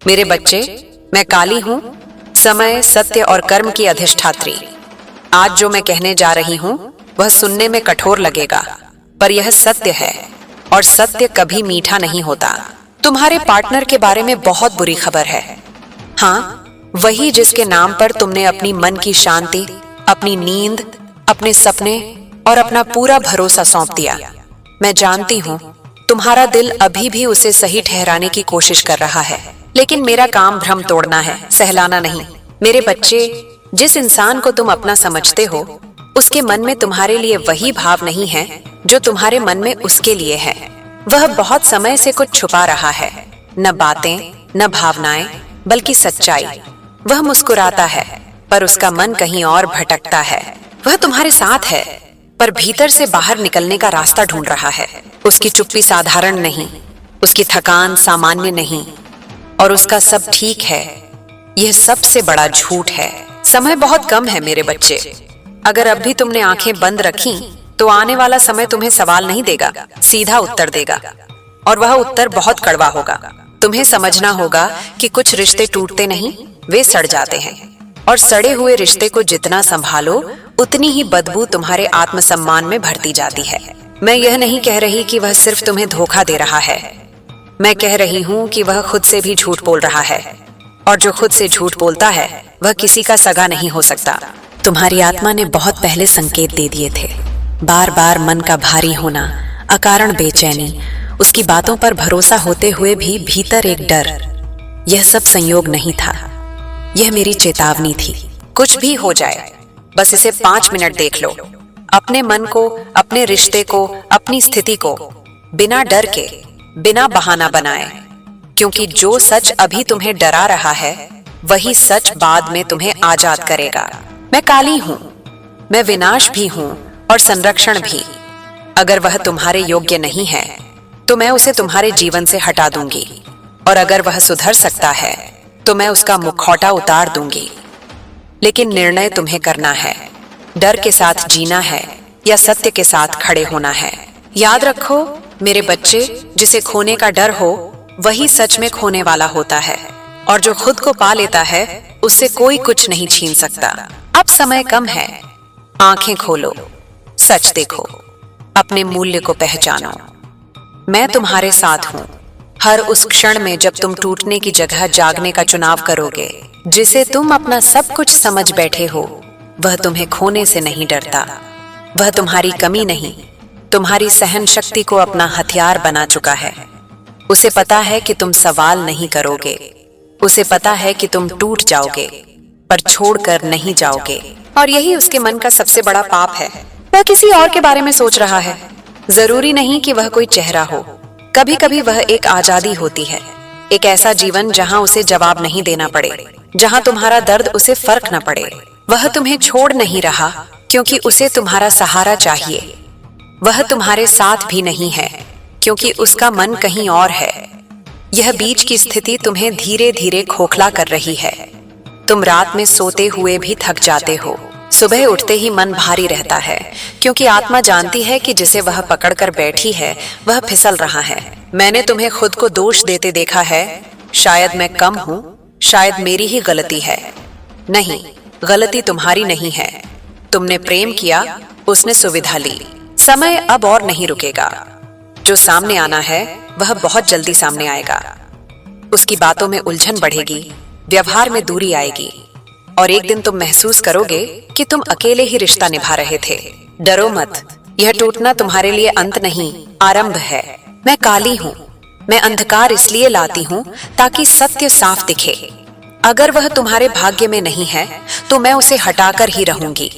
मेरे बच्चे, मैं काली हूँ, समय, सत्य और कर्म की अधिष्ठात्री। आज जो मैं कहने जा रही हूँ वह सुनने में कठोर लगेगा, पर यह सत्य है और सत्य कभी मीठा नहीं होता। तुम्हारे पार्टनर के बारे में बहुत बुरी खबर है। हाँ, वही जिसके नाम पर तुमने अपनी मन की शांति, अपनी नींद, अपने सपने और अपना पूरा भरोसा सौंप दिया। मैं जानती हूँ तुम्हारा दिल अभी भी उसे सही ठहराने की कोशिश कर रहा है, लेकिन मेरा काम भ्रम तोड़ना है, सहलाना नहीं। मेरे बच्चे, जिस इंसान को तुम अपना समझते हो उसके मन में तुम्हारे लिए वही भाव नहीं है जो तुम्हारे मन में उसके लिए है। वह बहुत समय से कुछ छुपा रहा है, न बातें, न भावनाएं, बल्कि सच्चाई। वह मुस्कुराता है पर उसका मन कहीं और भटकता है। वह तुम्हारे साथ है पर भीतर से बाहर निकलने का रास्ता ढूंढ रहा है। उसकी चुप्पी साधारण नहीं, उसकी थकान सामान्य नहीं, और उसका सब ठीक है यह सबसे बड़ा झूठ है। समय बहुत कम है मेरे बच्चे। अगर अब भी तुमने आंखें बंद रखी तो आने वाला समय तुम्हें सवाल नहीं देगा, सीधा उत्तर देगा, और वह उत्तर बहुत कड़वा होगा। तुम्हें समझना होगा कि कुछ रिश्ते टूटते नहीं, वे सड़ जाते हैं, और सड़े हुए रिश्ते को जितना संभालो उतनी ही बदबू तुम्हारे आत्मसम्मान में भरती जाती है। मैं यह नहीं कह रही कि वह सिर्फ तुम्हें धोखा दे रहा है, मैं कह रही हूँ कि वह खुद से भी झूठ बोल रहा है, और जो खुद से झूठ बोलता है वह किसी का सगा नहीं हो सकता। तुम्हारी आत्मा ने बहुत पहले संकेत दे दिए थे। बार बार मन का भारी होना, अकारण बेचैनी, उसकी बातों पर भरोसा होते हुए भी भीतर एक डर, यह सब संयोग नहीं था, यह मेरी चेतावनी थी। कुछ भी हो जाए, बस इसे 5 मिनट देख लो। अपने मन को, अपने रिश्ते को, अपनी स्थिति को बिना डर के, बिना बहाना बनाए, क्योंकि जो सच अभी तुम्हें डरा रहा है वही सच बाद में तुम्हें आजाद करेगा। मैं काली हूं, मैं विनाश भी हूं और संरक्षण भी। अगर वह तुम्हारे योग्य नहीं है तो मैं उसे तुम्हारे जीवन से हटा दूंगी, और अगर वह सुधर सकता है तो मैं उसका मुखौटा उतार दूंगी। लेकिन निर्णय तुम्हें करना है, डर के साथ जीना है या सत्य के साथ खड़े होना है। याद रखो मेरे बच्चे, जिसे खोने का डर हो वही सच में खोने वाला होता है, और जो खुद को पा लेता है उससे कोई कुछ नहीं छीन सकता। अब समय कम है, आंखें खोलो, सच देखो, अपने मूल्य को पहचानो। मैं तुम्हारे साथ हूं हर उस क्षण में जब तुम टूटने की जगह जागने का चुनाव करोगे। जिसे तुम अपना सब कुछ समझ बैठे हो वह तुम्हें खोने से नहीं डरता। वह तुम्हारी कमी नहीं, तुम्हारी सहन शक्ति को अपना हथियार बना चुका है। उसे पता है कि तुम सवाल नहीं करोगे, उसे पता है कि तुम टूट जाओगे पर छोड़कर नहीं जाओगे। और यही उसके मन का सबसे बड़ा पाप है, वह किसी और के बारे में सोच रहा है। जरूरी नहीं कि वह कोई चेहरा हो, कभी कभी वह एक आजादी होती है, एक ऐसा जीवन जहां उसे जवाब नहीं देना पड़े, जहां तुम्हारा दर्द उसे फर्क न पड़े। वह तुम्हें छोड़ नहीं रहा क्योंकि उसे तुम्हारा सहारा चाहिए। वह तुम्हारे साथ भी नहीं है क्योंकि उसका मन कहीं और है। यह बीच की स्थिति तुम्हें धीरे धीरे खोखला कर रही है। तुम रात में सोते हुए भी थक जाते हो, सुबह उठते ही मन भारी रहता है, क्योंकि आत्मा जानती है कि जिसे वह पकड़कर बैठी है वह फिसल रहा है। मैंने तुम्हें खुद को दोष देते देखा है, शायद मैं कम हूं, शायद मेरी ही गलती है। नहीं, गलती तुम्हारी नहीं है। तुमने प्रेम किया, उसने सुविधा ली। समय अब और नहीं रुकेगा। जो सामने आना है वह बहुत जल्दी सामने आएगा। उसकी बातों में उलझन बढ़ेगी, व्यवहार में दूरी आएगी, और एक दिन तुम महसूस करोगे कि तुम अकेले ही रिश्ता निभा रहे थे। डरो मत, यह टूटना तुम्हारे लिए अंत नहीं, आरंभ है। मैं काली हूँ, मैं अंधकार इसलिए लाती हूँ ताकि सत्य साफ दिखे। अगर वह तुम्हारे भाग्य में नहीं है तो मैं उसे हटाकर ही रहूंगी,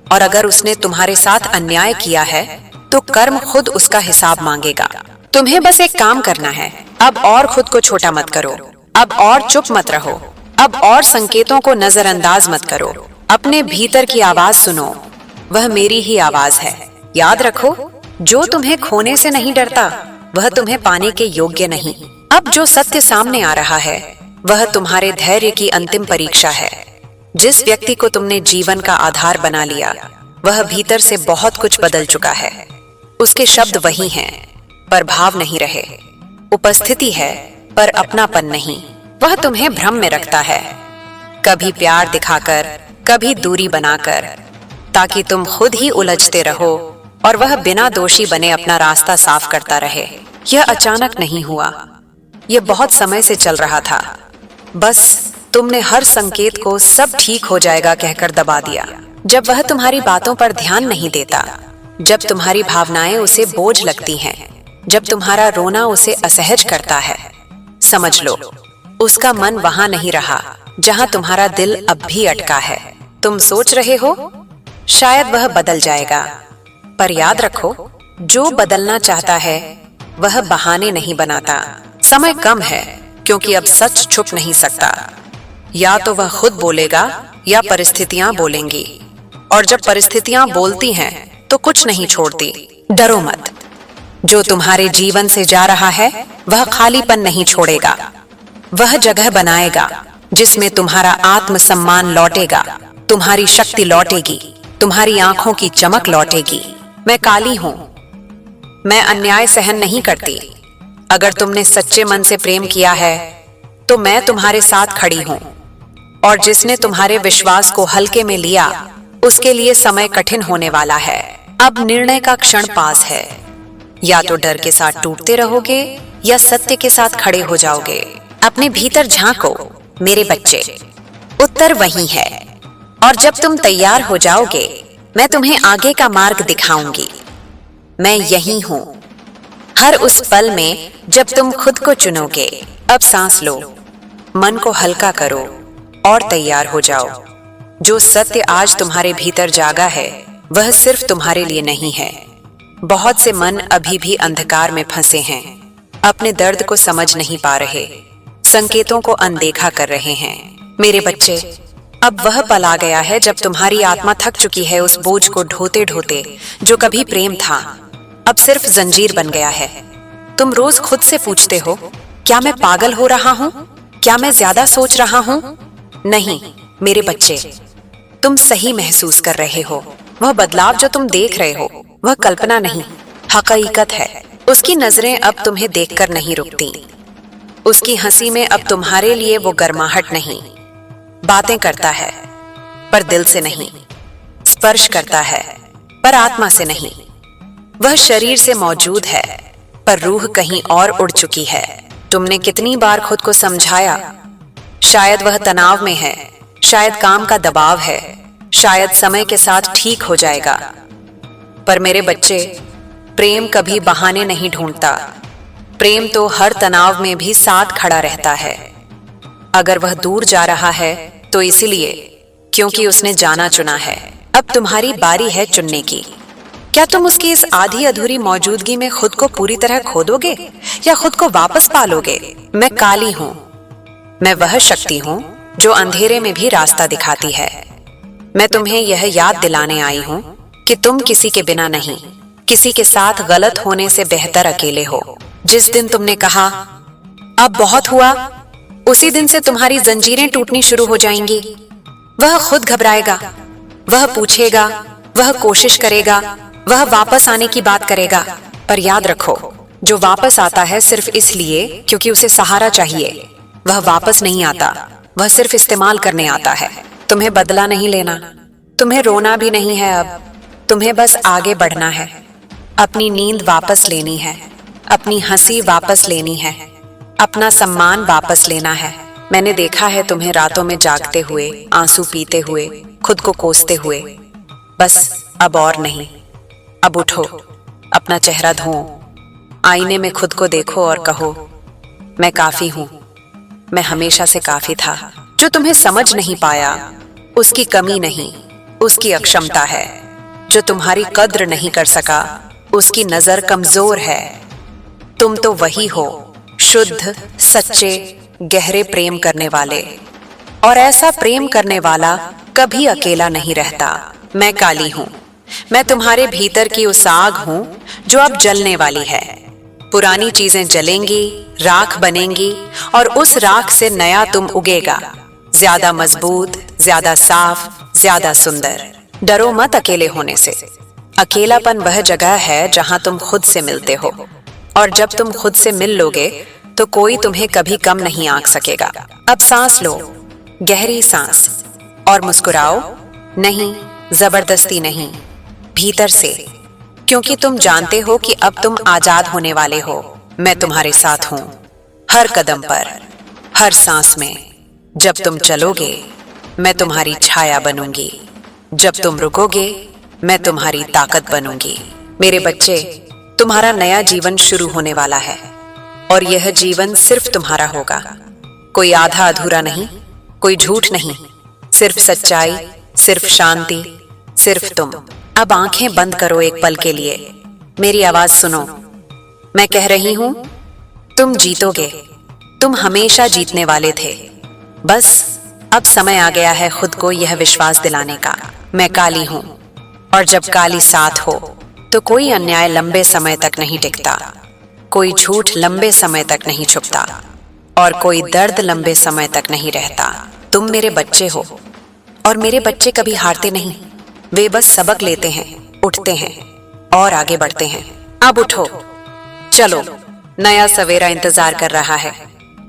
और अगर उसने तुम्हारे साथ अन्याय किया है तो कर्म खुद उसका हिसाब मांगेगा। तुम्हें बस एक काम करना है, अब और खुद को छोटा मत करो, अब और चुप मत रहो, अब और संकेतों को नजरअंदाज मत करो। अपने भीतर की आवाज सुनो, वह मेरी ही आवाज है। याद रखो, जो तुम्हें खोने से नहीं डरता वह तुम्हें पाने के योग्य नहीं। अब जो सत्य सामने आ रहा है वह तुम्हारे धैर्य की अंतिम परीक्षा है। जिस व्यक्ति को तुमने जीवन का आधार बना लिया वह भीतर से बहुत कुछ बदल चुका है। उसके शब्द वही हैं पर भाव नहीं रहे, उपस्थिति है पर अपनापन नहीं। वह तुम्हें भ्रम में रखता है, कभी प्यार दिखाकर, कभी दूरी बनाकर, ताकि तुम खुद ही उलझते रहो और वह बिना दोषी बने अपना रास्ता साफ करता रहे। यह अचानक नहीं हुआ, यह बहुत समय से चल रहा था। बस तुमने हर संकेत को सब ठीक हो जाएगा कहकर दबा दिया। जब वह तुम्हारी बातों पर ध्यान नहीं देता, जब तुम्हारी भावनाएं उसे बोझ लगती हैं, जब तुम्हारा रोना उसे असहज करता है, समझ लो उसका मन वहां नहीं रहा जहां तुम्हारा दिल अब भी अटका है। तुम सोच रहे हो शायद वह बदल जाएगा, पर याद रखो जो बदलना चाहता है वह बहाने नहीं बनाता। समय कम है क्योंकि अब सच छुप नहीं सकता। या तो वह खुद बोलेगा या परिस्थितियां बोलेंगी, और जब परिस्थितियां बोलती हैं तो कुछ नहीं छोड़ती। डरो मत, जो तुम्हारे जीवन से जा रहा है वह खालीपन नहीं छोड़ेगा। वह जगह बनाएगा जिसमें तुम्हारा आत्मसम्मान लौटेगा, तुम्हारी शक्ति लौटेगी, तुम्हारी आंखों की चमक लौटेगी। मैं काली हूं, मैं अन्याय सहन नहीं करती। अगर तुमने सच्चे मन से प्रेम किया है तो मैं तुम्हारे साथ खड़ी हूं, और जिसने तुम्हारे विश्वास को हल्के में लिया उसके लिए समय कठिन होने वाला है। अब निर्णय का क्षण पास है, या तो डर के साथ टूटते रहोगे या सत्य के साथ खड़े हो जाओगे। अपने भीतर झांको मेरे बच्चे, उत्तर वही है। और जब तुम तैयार हो जाओगे मैं तुम्हें आगे का मार्ग दिखाऊंगी। मैं यही हूं हर उस पल में जब तुम खुद को चुनोगे। अब सांस लो, मन को हल्का करो और तैयार हो जाओ। जो सत्य आज तुम्हारे भीतर जागा है वह सिर्फ तुम्हारे लिए नहीं है। बहुत से मन अभी भी अंधकार में फंसे हैं, अपने दर्द को समझ नहीं पा रहे, संकेतों को अनदेखा कर रहे हैं। मेरे बच्चे, अब वह पल आ गया है जब तुम्हारी आत्मा थक चुकी है उस बोझ को ढोते ढोते जो कभी प्रेम था, अब सिर्फ जंजीर बन गया है। तुम रोज खुद से पूछते हो, क्या मैं पागल हो रहा हूं? क्या मैं ज्यादा सोच रहा हूं? नहीं मेरे बच्चे, तुम सही महसूस कर रहे हो। वह बदलाव जो तुम देख रहे हो वह कल्पना नहीं, हकीकत है। उसकी नजरें अब तुम्हें देखकर नहीं रुकती, उसकी हंसी में अब तुम्हारे लिए वो गर्माहट नहीं। बातें करता है पर दिल से नहीं, स्पर्श करता है पर आत्मा से नहीं। वह शरीर से मौजूद है पर रूह कहीं और उड़ चुकी है। तुमने कितनी बार खुद को समझाया, शायद वह तनाव में है, शायद काम का दबाव है, शायद समय के साथ ठीक हो जाएगा। पर मेरे बच्चे, प्रेम कभी बहाने नहीं ढूंढता। प्रेम तो हर तनाव में भी साथ खड़ा रहता है। अगर वह दूर जा रहा है तो इसलिए क्योंकि उसने जाना चुना है। अब तुम्हारी बारी है चुनने की। क्या तुम उसकी इस आधी अधूरी मौजूदगी में खुद को पूरी तरह खो दोगे या खुद को वापस पालोगे? मैं काली हूं, मैं वह शक्ति हूं जो अंधेरे में भी रास्ता दिखाती है। मैं तुम्हें यह याद दिलाने आई हूं कि तुम किसी के बिना नहीं, किसी के साथ गलत होने से बेहतर अकेले हो। जिस दिन तुमने कहा अब बहुत हुआ, उसी दिन से तुम्हारी जंजीरें टूटनी शुरू हो जाएंगी। वह खुद घबराएगा, वह पूछेगा, वह कोशिश करेगा, वह वापस आने की बात करेगा। पर याद रखो, जो वापस आता है सिर्फ इसलिए क्योंकि उसे सहारा चाहिए। वह वापस नहीं आता, वह सिर्फ इस्तेमाल करने आता है। तुम्हें बदला नहीं लेना, तुम्हें रोना भी नहीं है। अब तुम्हें बस आगे बढ़ना है, अपनी नींद वापस लेनी है, अपनी हंसी वापस लेनी है, अपना सम्मान वापस लेना है। मैंने देखा है तुम्हें रातों में जागते हुए, आंसू पीते हुए, खुद को कोसते हुए। बस अब और नहीं, अब उठो, अपना चेहरा धोओ, आईने में खुद को देखो और कहो, मैं काफी हूं, मैं हमेशा से काफी था। जो तुम्हें समझ नहीं पाया उसकी कमी नहीं, उसकी अक्षमता है। जो तुम्हारी कद्र नहीं कर सका उसकी नजर कमजोर है। तुम तो वही हो, शुद्ध, सच्चे, गहरे प्रेम करने वाले। और ऐसा प्रेम करने वाला कभी अकेला नहीं रहता। मैं काली हूं, मैं तुम्हारे भीतर की उस आग हूं जो अब जलने वाली है। पुरानी चीजें जलेंगी, राख बनेंगी, और उस राख से नया तुम उगेगा, ज्यादा मजबूत, ज्यादा साफ, ज्यादा सुंदर। डरो मत अकेले होने से। अकेलापन वह जगह है जहां तुम खुद से मिलते हो, और जब तुम खुद से मिल लोगे तो कोई तुम्हें कभी कम नहीं आंक सकेगा। अब सांस लो, गहरी सांस, और मुस्कुराओ। नहीं, जबरदस्ती नहीं, भीतर से, क्योंकि तुम जानते हो कि अब तुम आजाद होने वाले हो। मैं तुम्हारे साथ हूं, हर कदम पर, हर सांस में। जब तुम चलोगे मैं तुम्हारी छाया बनूंगी, जब तुम रुकोगे मैं तुम्हारी ताकत बनूंगी। मेरे बच्चे, तुम्हारा नया जीवन शुरू होने वाला है, और यह जीवन सिर्फ तुम्हारा होगा। कोई आधा अधूरा नहीं, कोई झूठ नहीं, सिर्फ सच्चाई, सिर्फ शांति, सिर्फ तुम। अब आंखें बंद करो एक पल के लिए, मेरी आवाज सुनो। मैं कह रही हूं, तुम जीतोगे, तुम हमेशा जीतने वाले थे। बस अब समय आ गया है खुद को यह विश्वास दिलाने का, मैं काली हूं, और जब काली साथ हो तो कोई अन्याय लंबे समय तक नहीं टिकता, कोई झूठ लंबे समय तक नहीं छुपता, और कोई दर्द लंबे समय तक नहीं रहता। तुम मेरे बच्चे हो, और मेरे बच्चे कभी हारते नहीं। वे बस सबक लेते हैं, उठते हैं और आगे बढ़ते हैं। अब उठो, चलो, नया सवेरा इंतजार कर रहा है,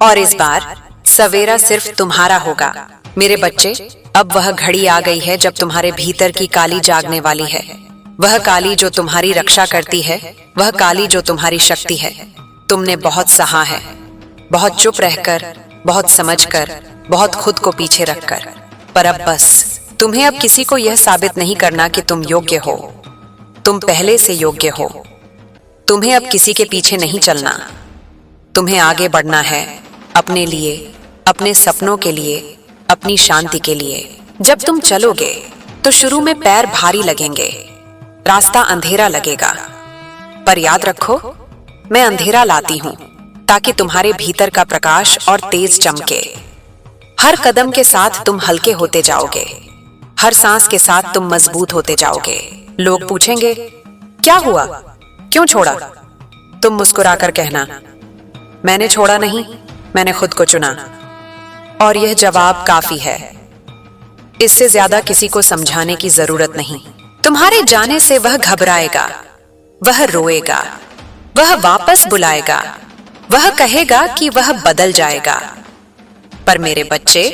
और इस बार सवेरा सिर्फ तुम्हारा होगा। मेरे बच्चे, अब वह घड़ी आ गई है जब तुम्हारे भीतर की काली जागने वाली है। वह काली जो तुम्हारी रक्षा करती है, वह काली जो तुम्हारी शक्ति है। तुमने बहुत सहा है, बहुत चुप रहकर, बहुत समझकर, बहुत खुद को पीछे रखकर, पर अब बस तुम्हें अब किसी को यह साबित नहीं करना कि तुम योग्य हो। तुम पहले से योग्य हो। तुम्हें अब किसी के पीछे नहीं चलना, तुम्हें आगे बढ़ना है, अपने लिए, अपने सपनों के लिए, अपनी शांति के लिए। जब तुम चलोगे तो शुरू में पैर भारी लगेंगे, रास्ता अंधेरा लगेगा, पर याद रखो, मैं अंधेरा लाती हूं ताकि तुम्हारे भीतर का प्रकाश और तेज चमके। हर कदम के साथ तुम हल्के होते जाओगे, हर सांस के साथ तुम मजबूत होते जाओगे। लोग पूछेंगे, क्या हुआ, क्यों छोड़ा? तुम मुस्कुराकर कहना, मैंने छोड़ा नहीं, मैंने खुद को चुना। और यह जवाब काफी है, इससे ज्यादा किसी को समझाने की जरूरत नहीं। तुम्हारे जाने से वह घबराएगा, वह रोएगा, वह वापस बुलाएगा, वह कहेगा कि वह बदल जाएगा। पर मेरे बच्चे,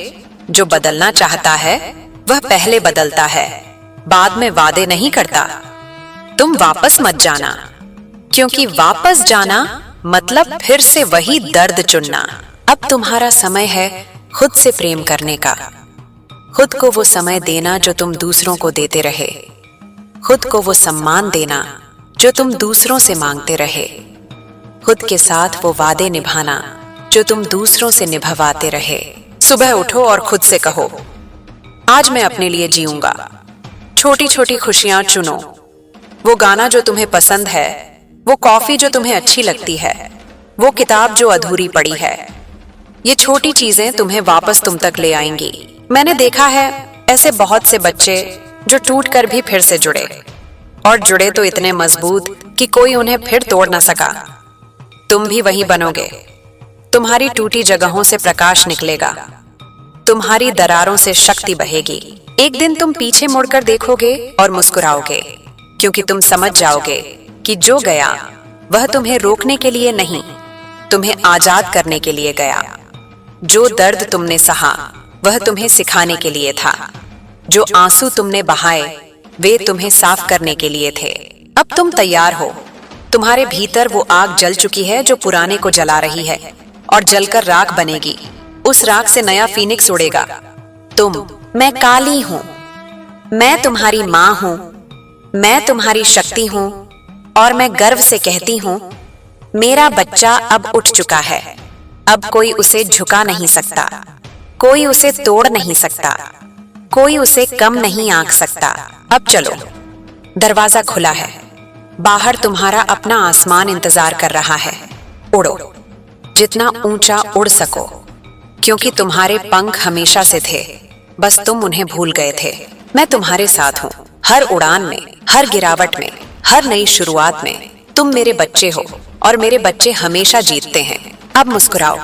जो बदलना चाहता है वह पहले बदलता है, बाद में वादे नहीं करता। तुम वापस मत जाना, क्योंकि वापस जाना मतलब फिर से वही दर्द चुनना। अब तुम्हारा समय है खुद से प्रेम करने का, खुद को वो समय देना जो तुम दूसरों को देते रहे, खुद को वो सम्मान देना जो तुम दूसरों से मांगते रहे, खुद के साथ वो वादे निभाना जो तुम दूसरों से निभवाते रहे। सुबह उठो और खुद से कहो, आज मैं अपने लिए जीऊंगा। छोटी छोटी खुशियां चुनो, वो गाना जो तुम्हें पसंद है, वो कॉफी जो तुम्हें अच्छी लगती है, वो किताब जो अधूरी पड़ी है। ये छोटी चीजें तुम्हें वापस तुम तक ले आएंगी। मैंने देखा है ऐसे बहुत से बच्चे जो टूट कर भी फिर से जुड़े, और जुड़े तो इतने मजबूत कि कोई उन्हें फिर तोड़ ना सका। तुम भी वही बनोगे। तुम्हारी टूटी जगहों से प्रकाश निकलेगा, तुम्हारी दरारों से शक्ति बहेगी। एक दिन तुम पीछे मुड़कर देखोगे और मुस्कुराओगे, क्योंकि तुम समझ जाओगे कि जो गया वह तुम्हें रोकने के लिए नहीं, तुम्हें आजाद करने के लिए गया। जो दर्द तुमने सहा वह तुम्हें सिखाने के लिए था, जो आंसू तुमने बहाए वे तुम्हें साफ करने के लिए थे। अब तुम तैयार हो, तुम्हारे भीतर वो आग जल चुकी है जो पुराने को जला रही है, और जलकर राख बनेगी। उस राख से नया फीनिक्स उड़ेगा। मैं काली हूं, मैं तुम्हारी मां हूं, मैं तुम्हारी शक्ति हूं, और मैं गर्व से कहती हूं, मेरा बच्चा अब उठ चुका है। अब कोई उसे झुका नहीं सकता, कोई उसे तोड़ नहीं सकता, कोई उसे कम नहीं आंक सकता। अब चलो, दरवाजा खुला है, बाहर तुम्हारा अपना आसमान इंतजार कर रहा है। उड़ो, जितना ऊंचा उड़ सको, क्योंकि तुम्हारे पंख हमेशा से थे, बस तुम उन्हें भूल गए थे। मैं तुम्हारे साथ हूँ, हर उड़ान में, हर गिरावट में, हर नई शुरुआत में। तुम मेरे बच्चे हो, और मेरे बच्चे हमेशा जीतते हैं। अब मुस्कुराओ,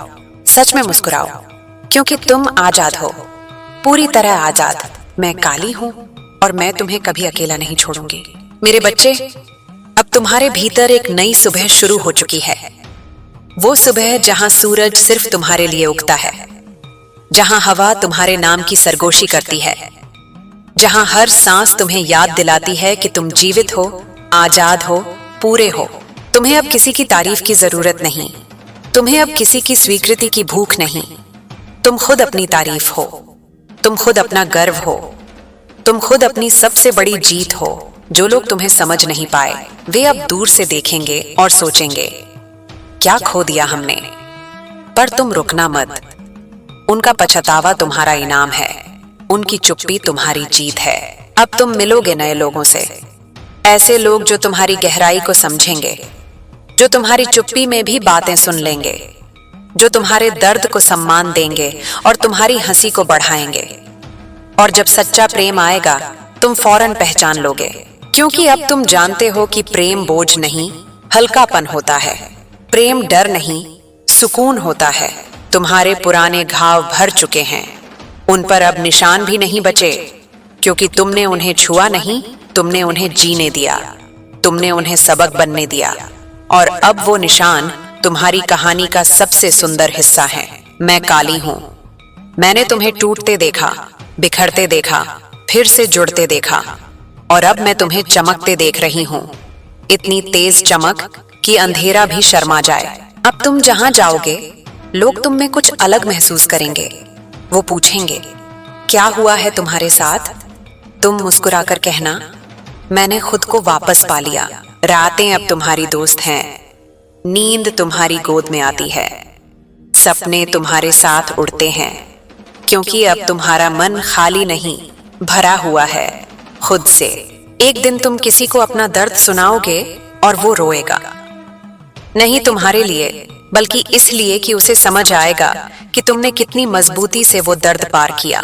सच में मुस्कुराओ, क्योंकि तुम आजाद हो, पूरी तरह आजाद। मैं काली हूँ, और मैं तुम्हें कभी अकेला नहीं छोड़ूंगी। मेरे बच्चे, अब तुम्हारे भीतर एक नई सुबह शुरू हो चुकी है। वो सुबह जहां सूरज सिर्फ तुम्हारे लिए उगता है, जहां हवा तुम्हारे नाम की सरगोशी करती है, जहां हर सांस तुम्हें याद दिलाती है कि तुम जीवित हो, आजाद हो, पूरे हो। तुम्हें अब किसी की तारीफ की जरूरत नहीं, तुम्हें अब किसी की स्वीकृति की भूख नहीं। तुम खुद अपनी तारीफ हो, तुम खुद अपना गर्व हो, तुम खुद अपनी सबसे बड़ी जीत हो। जो लोग तुम्हें समझ नहीं पाए वे अब दूर से देखेंगे और सोचेंगे, क्या खो दिया हमने। पर तुम रुकना मत, उनका पछतावा तुम्हारा इनाम है, उनकी चुप्पी तुम्हारी जीत है। अब तुम मिलोगे नए लोगों से, ऐसे लोग जो तुम्हारी गहराई को समझेंगे, जो तुम्हारी चुप्पी में भी बातें सुन लेंगे, जो तुम्हारे दर्द को सम्मान देंगे और तुम्हारी हंसी को बढ़ाएंगे। और जब सच्चा प्रेम आएगा तुम फौरन पहचान लोगे, क्योंकि अब तुम जानते हो कि प्रेम बोझ नहीं, हल्कापन होता है। प्रेम डर नहीं, सुकून होता है। तुम्हारे पुराने घाव भर चुके हैं, उन पर अब निशान भी नहीं बचे, क्योंकि तुमने उन्हें छुआ नहीं, तुमने उन्हें जीने दिया, तुमने उन्हें सबक बनने दिया। और अब वो निशान तुम्हारी कहानी का सबसे सुंदर हिस्सा है। मैं काली हूं, मैंने तुम्हें टूटते देखा, बिखरते देखा, फिर से जुड़ते देखा, और अब मैं तुम्हें चमकते देख रही हूं। इतनी तेज चमक कि अंधेरा भी शर्मा जाए। अब तुम जहां जाओगे लोग तुम में कुछ अलग महसूस करेंगे। वो पूछेंगे, क्या हुआ है तुम्हारे साथ? तुम मुस्कुराकर कहना, मैंने खुद को वापस पा लिया। रातें अब तुम्हारी दोस्त हैं, नींद तुम्हारी गोद में आती है, सपने तुम्हारे साथ उड़ते हैं, क्योंकि अब तुम्हारा मन खाली नहीं, भरा हुआ है खुद से। एक दिन तुम किसी को अपना दर्द सुनाओगे और वो रोएगा, नहीं तुम्हारे लिए बल्कि इसलिए कि उसे समझ आएगा कि तुमने कितनी मजबूती से वो दर्द पार किया।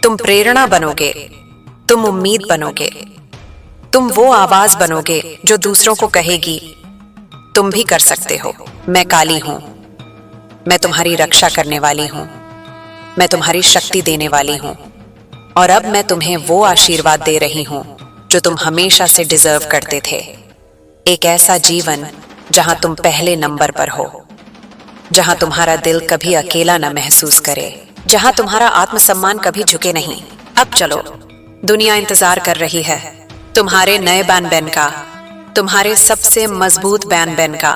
तुम प्रेरणा बनोगे, तुम उम्मीद बनोगे, तुम वो आवाज बनोगे जो दूसरों को कहेगी, तुम भी कर सकते हो। मैं काली हूं, मैं तुम्हारी रक्षा करने वाली हूं, मैं तुम्हारी शक्ति देने वाली हूं, और अब मैं तुम्हें वो आशीर्वाद दे रही हूं जो तुम हमेशा से डिजर्व करते थे। एक ऐसा जीवन जहां तुम पहले नंबर पर हो, जहां तुम्हारा दिल कभी अकेला न महसूस करे, जहां तुम्हारा आत्मसम्मान कभी झुके नहीं। अब चलो, दुनिया इंतजार कर रही है तुम्हारे नए बैन बैन का, तुम्हारे सबसे मजबूत बैन बैन का,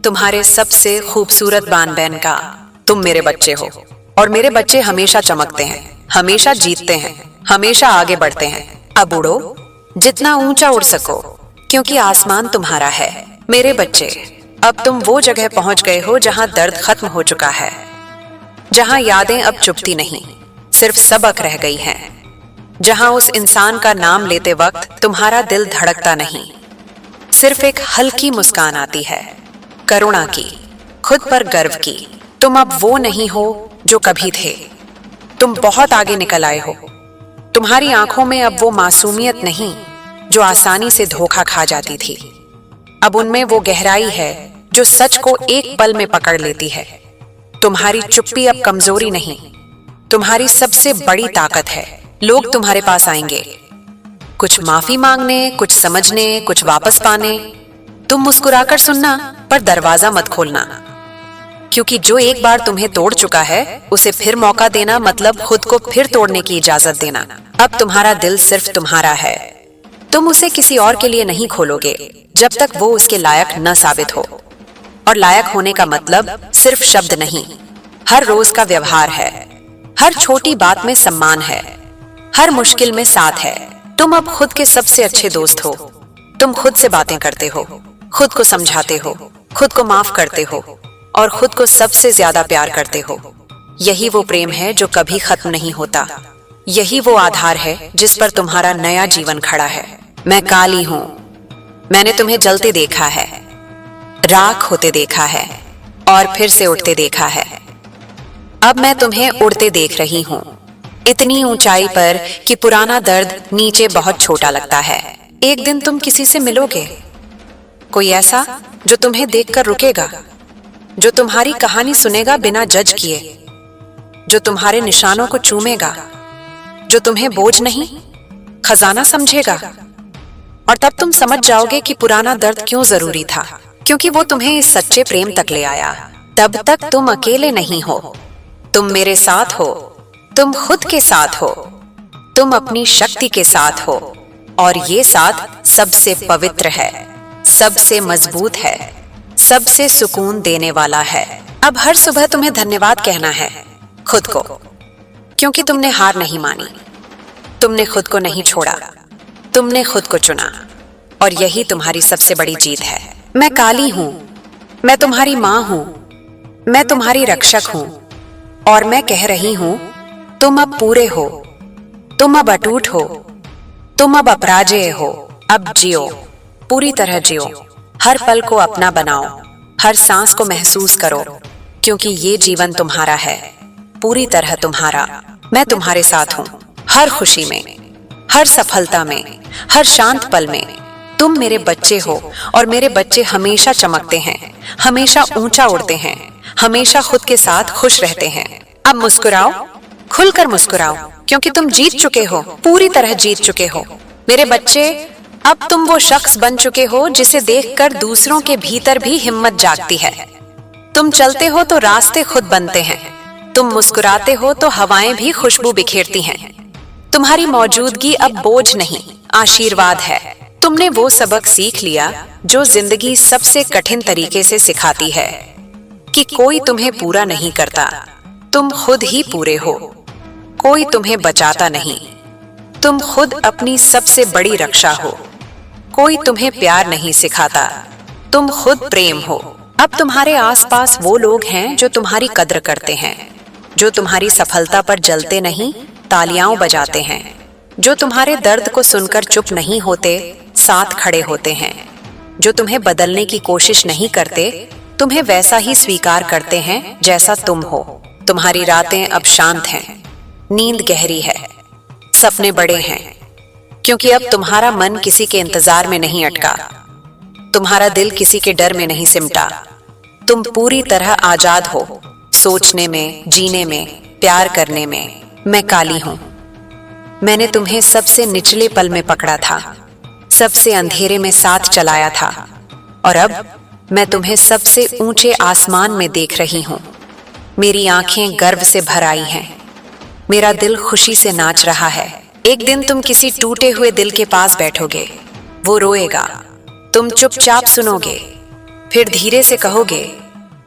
तुम्हारे सबसे खूबसूरत बैन बैन का। तुम मेरे बच्चे हो, और मेरे बच्चे हमेशा चमकते हैं, हमेशा जीतते हैं, हमेशा आगे बढ़ते हैं। अब उड़ो, जितना ऊंचा उड़ सको, क्योंकि आसमान तुम्हारा है। मेरे बच्चे, अब तुम वो जगह पहुंच गए हो जहां दर्द खत्म हो चुका है, जहां यादें अब चुपती नहीं, सिर्फ सबक रह गई हैं, जहां उस इंसान का नाम लेते वक्त तुम्हारा दिल धड़कता नहीं, सिर्फ एक हल्की मुस्कान आती है, करुणा की, खुद पर गर्व की। तुम अब वो नहीं हो जो कभी थे, तुम बहुत आगे निकल आए हो। तुम्हारी आंखों में अब वो मासूमियत नहीं जो आसानी से धोखा खा जाती थी। अब उनमें वो गहराई है जो सच को एक पल में पकड़ लेती है। तुम्हारी चुप्पी अब कमजोरी नहीं, तुम्हारी सबसे बड़ी ताकत है। लोग तुम्हारे पास आएंगे, कुछ माफी मांगने, कुछ समझने, कुछ वापस पाने। तुम मुस्कुराकर सुनना, पर दरवाजा मत खोलना, क्योंकि जो एक बार तुम्हें तोड़ चुका है उसे फिर मौका देना मतलब खुद को फिर तोड़ने की इजाजत देना। अब तुम्हारा दिल सिर्फ तुम्हारा है, तुम उसे किसी और के लिए नहीं खोलोगे जब तक वो उसके लायक न साबित हो। और लायक होने का मतलब सिर्फ शब्द नहीं, हर रोज का व्यवहार है, हर छोटी बात में सम्मान है, हर मुश्किल में साथ है। तुम अब खुद के सबसे अच्छे दोस्त हो। तुम खुद से बातें करते हो, खुद को समझाते हो, खुद को माफ करते हो, और खुद को सबसे ज्यादा प्यार करते हो। यही वो प्रेम है जो कभी खत्म नहीं होता, यही वो आधार है जिस पर तुम्हारा नया जीवन खड़ा है। मैं काली हूं, मैंने तुम्हें जलते देखा है, राख होते देखा है, और फिर से उठते देखा है। अब मैं तुम्हें उड़ते देख रही हूं, इतनी ऊंचाई पर कि पुराना दर्द नीचे बहुत छोटा लगता है। एक दिन तुम किसी से मिलोगे, कोई ऐसा जो तुम्हें देखकर रुकेगा, जो तुम्हारी कहानी सुनेगा बिना जज किए, जो तुम्हारे निशानों को चूमेगा, जो तुम्हें बोझ नहीं खजाना समझेगा। और तब तुम समझ जाओगे कि पुराना दर्द क्यों जरूरी था। क्योंकि वो तुम्हें इस सच्चे प्रेम तक ले आया। तब तक तुम अकेले नहीं हो, तुम मेरे साथ हो, तुम खुद के साथ हो, तुम अपनी शक्ति के साथ हो, और ये साथ सबसे पवित्र है, सबसे मजबूत है, सबसे सुकून देने वाला है। अब हर सुबह तुम्हें धन्यवाद कहना है खुद को, क्योंकि तुमने हार नहीं मानी, तुमने खुद को नहीं छोड़ा, तुमने खुद को चुना, और यही तुम्हारी सबसे बड़ी जीत है। मैं काली हूं, मैं तुम्हारी मां हूं, मैं तुम्हारी रक्षक हूं, और मैं कह रही हूं तुम अब पूरे हो, तुम अब अटूट हो, तुम अब अपराजेय हो। अब जियो, पूरी तरह जियो, हर पल को अपना बनाओ, हर सांस को महसूस करो, क्योंकि ये जीवन तुम्हारा है, पूरी तरह तुम्हारा। मैं तुम्हारे साथ हूं, हर खुशी में, हर सफलता में, हर शांत पल में। तुम मेरे बच्चे हो, और मेरे बच्चे हमेशा चमकते हैं, हमेशा ऊंचा उड़ते हैं, हमेशा खुद के साथ खुश रहते हैं। अब मुस्कुराओ, खुलकर मुस्कुराओ, क्योंकि तुम जीत चुके हो, पूरी तरह जीत चुके हो। मेरे बच्चे, अब तुम वो शख्स बन चुके हो जिसे देखकर दूसरों के भीतर भी हिम्मत जागती है। तुम चलते हो तो रास्ते खुद बनते हैं, तुम मुस्कुराते हो तो हवाएं भी खुशबू बिखेरती हैं। तुम्हारी मौजूदगी अब बोझ नहीं, आशीर्वाद है। तुमने वो सबक सीख लिया जो जिंदगी सबसे कठिन तरीके से सिखाती है, कि कोई तुम्हें पूरा नहीं करता, तुम खुद ही पूरे हो। कोई तुम्हें बचाता नहीं, तुम खुद अपनी सबसे बड़ी रक्षा हो। कोई तुम्हें प्यार नहीं सिखाता, तुम खुद प्रेम हो। अब तुम्हारे आसपास वो लोग हैं जो तुम्हारी कद्र करते हैं, जो तुम्हारी सफलता पर जलते नहीं, तालियां बजाते हैं, जो तुम्हारे दर्द को सुनकर चुप नहीं होते, साथ खड़े होते हैं, जो तुम्हें बदलने की कोशिश नहीं करते, तुम्हें वैसा ही स्वीकार करते हैं जैसा तुम हो। तुम्हारी रातें अब शांत हैं, नींद गहरी है, सपने बड़े हैं, क्योंकि अब तुम्हारा मन किसी के इंतजार में नहीं अटका, तुम्हारा दिल किसी के डर में नहीं सिमटा। तुम पूरी तरह आजाद हो, सोचने में, जीने में, प्यार करने में। मैं काली हूं, मैंने तुम्हें सबसे निचले पल में पकड़ा था, सबसे अंधेरे में साथ चलाया था, और अब मैं तुम्हें सबसे ऊंचे आसमान में देख रही हूं। मेरी आंखें गर्व से भर आई हैं, मेरा दिल खुशी से नाच रहा है। एक दिन तुम किसी टूटे हुए दिल के पास बैठोगे, वो रोएगा, तुम चुपचाप सुनोगे, फिर धीरे से कहोगे,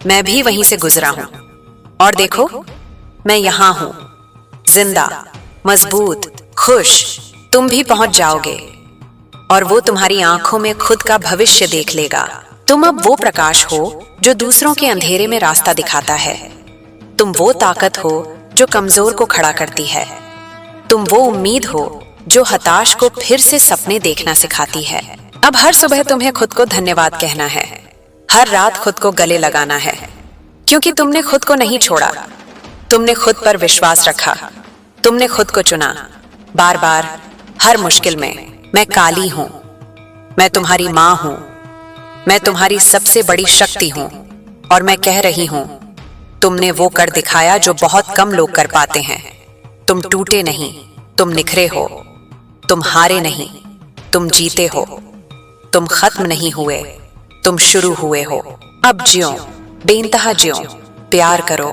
मैं भी वहीं से गुजरा हूं, और देखो मैं यहां हूं, जिंदा, मजबूत, खुश। तुम भी पहुंच जाओगे, और वो तुम्हारी आंखों में खुद का भविष्य देख लेगा। तुम अब वो प्रकाश हो जो दूसरों के अंधेरे में रास्ता दिखाता है। तुम वो ताकत हो जो कमजोर को खड़ा करती है। तुम वो उम्मीद हो जो हताश को फिर से सपने देखना सिखाती है। अब हर सुबह तुम्हें खुद को धन्यवाद कहना है, हर रात खुद को गले लगाना है, क्योंकि तुमने खुद को नहीं छोड़ा, तुमने खुद पर विश्वास रखा, तुमने खुद को चुना, बार बार, हर मुश्किल में। मैं काली हूं, मैं तुम्हारी मां हूं, मैं तुम्हारी सबसे बड़ी शक्ति हूं, और मैं कह रही हूं, तुमने वो कर दिखाया जो बहुत कम लोग कर पाते हैं। तुम टूटे नहीं, तुम निखरे हो, तुम हारे नहीं, तुम जीते हो, तुम खत्म नहीं हुए, तुम शुरू हुए हो। अब जियो, बेइंतहा जियो, प्यार करो,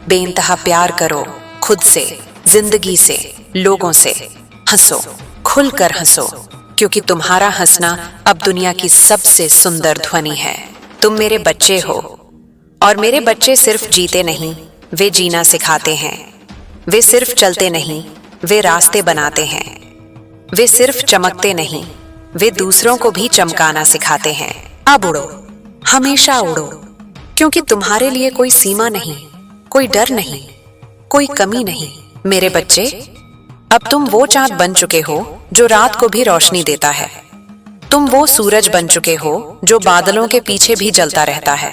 बेइंतहा प्यार करो, खुद से, जिंदगी से, लोगों से। हंसो, खुलकर हंसो, क्योंकि तुम्हारा हंसना अब दुनिया की सबसे सुंदर ध्वनि है। तुम मेरे बच्चे हो, और मेरे बच्चे सिर्फ जीते नहीं, वे जीना सिखाते हैं। वे सिर्फ चलते नहीं, वे रास्ते बनाते हैं। वे सिर्फ चमकते नहीं, वे दूसरों को भी चमकाना सिखाते हैं। अब उड़ो, हमेशा उड़ो, क्योंकि तुम्हारे लिए कोई सीमा नहीं, कोई डर नहीं, कोई कमी नहीं। मेरे बच्चे, अब तुम वो चांद बन चुके हो जो रात को भी रोशनी देता है। तुम वो सूरज बन चुके हो जो बादलों के पीछे भी जलता रहता है।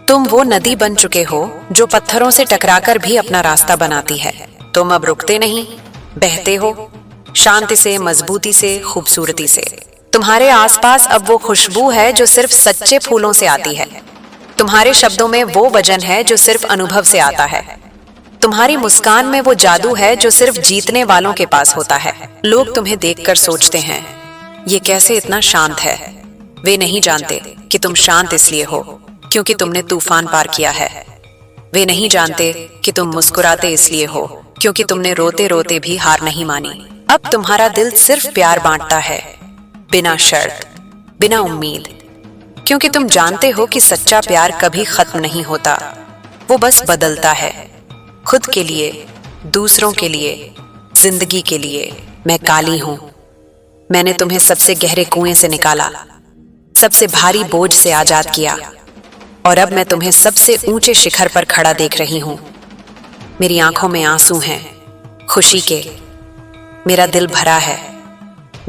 तुम वो नदी बन चुके हो जो पत्थरों से टकराकर भी अपना रास्ता बनाती है। तुम अब रुकते नहीं, बहते हो, शांति से, मजबूती से, खूबसूरती से। तुम्हारे आसपास अब वो खुशबू है जो सिर्फ सच्चे फूलों से आती है। तुम्हारे शब्दों में वो वजन है जो सिर्फ अनुभव से आता है। तुम्हारी मुस्कान में वो जादू है जो सिर्फ जीतने वालों के पास होता है। लोग तुम्हें देखकर सोचते हैं, ये कैसे इतना शांत है। वे नहीं जानते कि तुम शांत इसलिए हो क्योंकि तुमने तूफान पार किया है। वे नहीं जानते कि तुम मुस्कुराते इसलिए हो क्योंकि तुमने रोते रोते भी हार नहीं मानी। अब तुम्हारा दिल सिर्फ प्यार बांटता है, बिना शर्त, बिना उम्मीद, क्योंकि तुम जानते हो कि सच्चा प्यार कभी खत्म नहीं होता, वो बस बदलता है। खुद के लिए, दूसरों के लिए, जिंदगी के लिए। मैं काली हूं। मैंने तुम्हें सबसे गहरे कुएं से निकाला, सबसे भारी बोझ से आजाद किया, और अब मैं तुम्हें सबसे ऊंचे शिखर पर खड़ा देख रही हूं। मेरी आंखों में आंसू हैं, खुशी के। मेरा दिल भरा है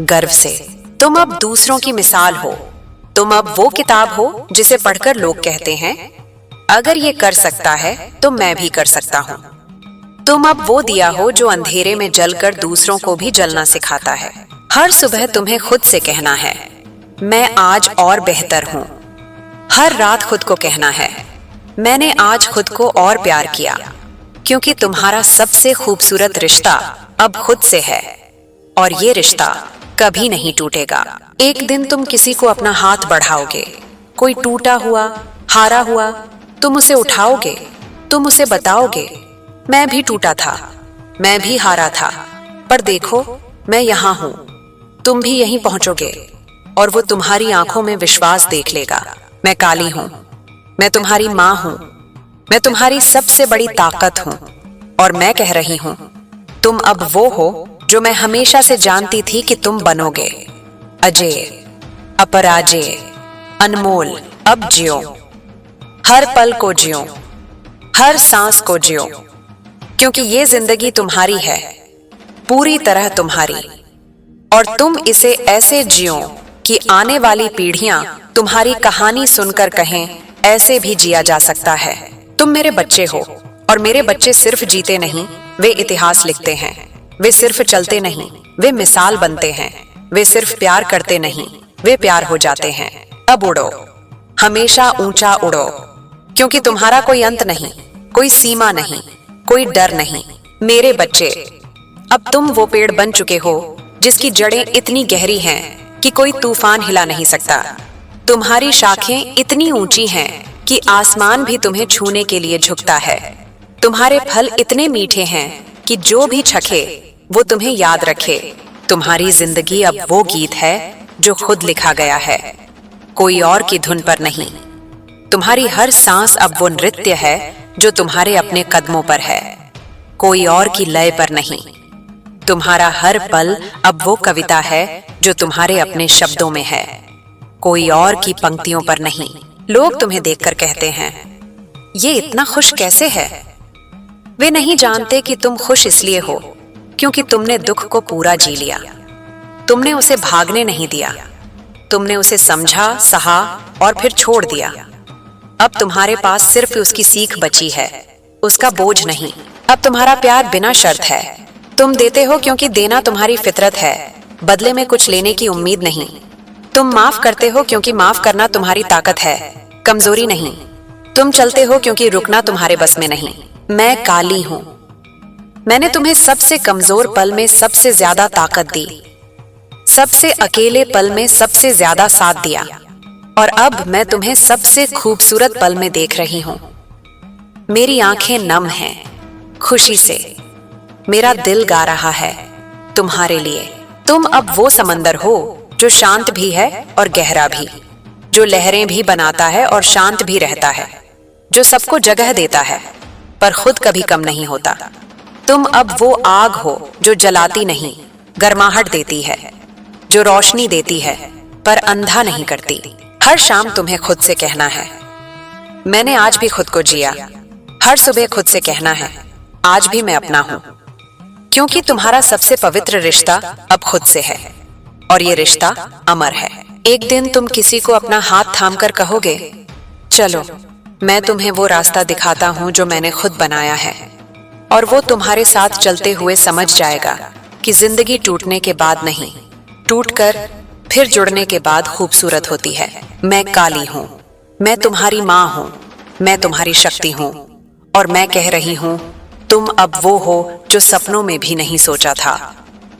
गर्व से। तुम अब दूसरों की मिसाल हो। तुम अब वो किताब हो जिसे पढ़कर लोग कहते हैं, अगर ये कर सकता है तो मैं भी कर सकता हूं। तुम अब वो दिया हो जो अंधेरे में जलकर दूसरों को भी जलना सिखाता है। हर सुबह तुम्हें खुद से कहना है, मैं आज और बेहतर हूं। हर रात खुद को कहना है, मैंने आज खुद को और प्यार किया, क्योंकि तुम्हारा सबसे खूबसूरत रिश्ता अब खुद से है, और ये रिश्ता कभी नहीं टूटेगा। एक दिन तुम किसी को अपना हाथ बढ़ाओगे, कोई टूटा हुआ, हारा हुआ, तुम उसे उठाओगे, तुम उसे बताओगे, मैं भी टूटा था, मैं भी हारा था, पर देखो मैं यहां हूं। तुम भी यहीं पहुंचोगे, और वो तुम्हारी आंखों में विश्वास देख लेगा। मैं काली हूं, मैं तुम्हारी मां हूं, मैं तुम्हारी सबसे बड़ी ताकत हूं, और मैं कह रही हूं, तुम अब वो हो जो मैं हमेशा से जानती थी कि तुम बनोगे। अजेय, अपराजेय, अनमोल। अब जियो, हर पल को जियो, हर सांस को जियो, क्योंकि ये जिंदगी तुम्हारी है, पूरी तरह तुम्हारी, और तुम इसे ऐसे जियो कि आने वाली पीढ़ियां तुम्हारी कहानी सुनकर कहें, ऐसे भी जिया जा सकता है। तुम मेरे बच्चे हो, और मेरे बच्चे सिर्फ जीते नहीं, वे इतिहास लिखते हैं। वे सिर्फ चलते नहीं, वे मिसाल बनते हैं। वे सिर्फ प्यार करते नहीं, वे प्यार हो जाते हैं। अब उड़ो, हमेशा ऊंचा उड़ो, क्योंकि तुम्हारा कोई अंत नहीं, कोई सीमा नहीं, कोई डर नहीं। मेरे बच्चे, अब तुम वो पेड़ बन चुके हो जिसकी जड़ें इतनी गहरी हैं कि कोई तूफान हिला नहीं सकता। तुम्हारी शाखें इतनी ऊंची हैं कि आसमान भी तुम्हें छूने के लिए झुकता है। तुम्हारे फल इतने मीठे हैं कि जो भी चखे वो तुम्हें याद रखे। तुम्हारी जिंदगी अब वो गीत है जो खुद लिखा गया है, कोई और की धुन पर नहीं। तुम्हारी हर सांस अब वो नृत्य है जो तुम्हारे अपने कदमों पर है, कोई और की लय पर नहीं। तुम्हारा हर पल अब वो कविता है जो तुम्हारे अपने शब्दों में है, कोई और की पंक्तियों पर नहीं। लोग तुम्हें देखकर कहते हैं, ये इतना खुश कैसे है? वे नहीं जानते कि तुम खुश इसलिए हो क्योंकि तुमने दुख को पूरा जी लिया। तुमने उसे भागने नहीं दिया, तुमने उसे समझा, सहा और फिर छोड़ दिया। अब तुम्हारे पास सिर्फ उसकी सीख बची है, उसका बोझ नहीं। अब तुम्हारा प्यार बिना शर्त है। तुम देते हो क्योंकि देना तुम्हारी फितरत है, बदले में कुछ लेने की उम्मीद नहीं। तुम माफ करते हो क्योंकि माफ करना तुम्हारी ताकत है, कमजोरी नहीं। तुम चलते हो क्योंकि रुकना तुम्हारे बस में नहीं। मैं काली हूं। मैंने तुम्हें सबसे कमजोर पल में सबसे ज्यादा ताकत दी, सबसे अकेले पल में सबसे ज्यादा साथ दिया, और अब मैं तुम्हें सबसे खूबसूरत पल में देख रही हूं। मेरी आंखें नम हैं खुशी से, मेरा दिल गा रहा है तुम्हारे लिए। तुम अब वो समंदर हो जो शांत भी है और गहरा भी, जो लहरें भी बनाता है और शांत भी रहता है, जो सबको जगह देता है पर खुद कभी कम नहीं होता। तुम अब वो आग हो जो जलाती नहीं, गर्माहट देती है, जो रोशनी देती है पर अंधा नहीं करती। हर शाम तुम्हें खुद से कहना है, मैंने आज भी खुद को जिया। हर सुबह खुद से कहना है, आज भी मैं अपना हूं, क्योंकि तुम्हारा सबसे पवित्र रिश्ता अब खुद से है, और ये रिश्ता अमर है। एक दिन तुम किसी को अपना हाथ थामकर कहोगे, चलो मैं तुम्हें वो रास्ता दिखाता हूं जो मैंने खुद बनाया है, और वो तुम्हारे साथ चलते हुए समझ जाएगा कि जिंदगी टूटने के बाद नहीं, टूटकर फिर जुड़ने के बाद खूबसूरत होती है। मैं काली हूं, मैं तुम्हारी मां हूं, मैं तुम्हारी शक्ति हूं, और मैं कह रही हूं, तुम अब वो हो जो सपनों में भी नहीं सोचा था।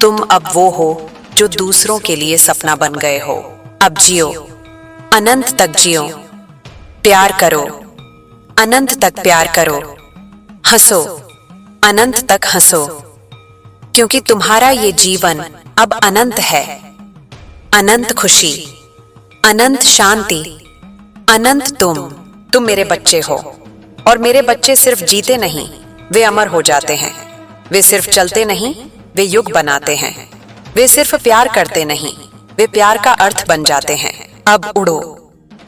तुम अब वो हो जो दूसरों के लिए सपना बन गए हो। अब जियो, अनंत तक जियो, प्यार करो, अनंत तक प्यार करो, हंसो, अनंत तक हंसो, क्योंकि तुम्हारा ये जीवन अब अनंत है। अनंत खुशी, अनंत शांति, अनंत तुम मेरे बच्चे हो। और मेरे बच्चे सिर्फ जीते नहीं, वे अमर हो जाते हैं। वे सिर्फ चलते नहीं, वे युग बनाते हैं। वे सिर्फ प्यार करते नहीं, वे प्यार का अर्थ बन जाते हैं। अब उड़ो,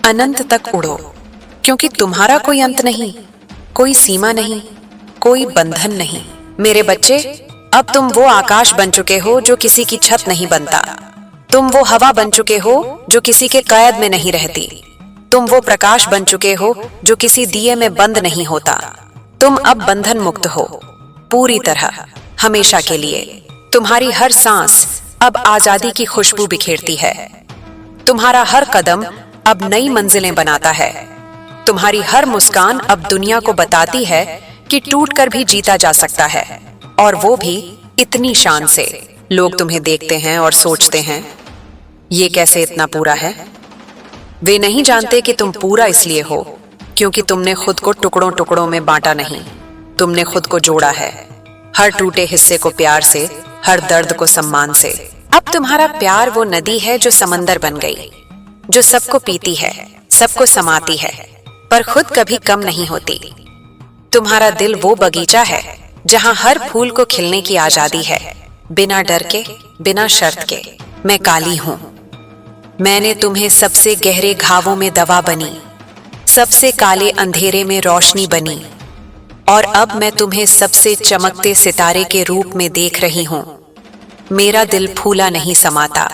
अनंत तक उड़ो, क्योंकि तुम्हारा कोई अंत नहीं, कोई सीमा नहीं, कोई बंधन नहीं। मेरे बच्चे, अब तुम वो आकाश बन चुके हो जो किसी की छत नहीं बनता। तुम वो हवा बन चुके हो जो किसी के कैद में नहीं रहती। तुम वो प्रकाश बन चुके हो जो किसी दिए में बंद नहीं होता। तुम अब बंधन मुक्त हो, पूरी तरह, हमेशा के लिए। तुम्हारी हर सांस अब आजादी की खुशबू बिखेरती है। तुम्हारा हर कदम अब नई मंजिलें बनाता है। तुम्हारी हर मुस्कान अब दुनिया को बताती है कि टूटकर भी जीता जा सकता है, और वो भी इतनी शान से। लोग तुम्हें देखते हैं और सोचते हैं, ये कैसे इतना पूरा है। वे नहीं जानते कि तुम पूरा इसलिए हो क्योंकि तुमने खुद को टुकड़ों टुकड़ों में बांटा नहीं, तुमने खुद को जोड़ा है, हर टूटे हिस्से को प्यार से, हर दर्द को सम्मान से। अब तुम्हारा प्यार वो नदी है जो समंदर बन गई, जो सबको पीती है, सबको समाती है, पर खुद कभी कम नहीं होती। तुम्हारा दिल वो बगीचा है जहां हर फूल को खिलने की आजादी है, बिना डर के, बिना शर्त के। मैं काली हूं, मैंने तुम्हें सबसे गहरे घावों में दवा बनी, सबसे काले अंधेरे में रोशनी बनी, और अब मैं तुम्हें सबसे चमकते सितारे के रूप में देख रही हूं। मेरा दिल फूला नहीं समाता,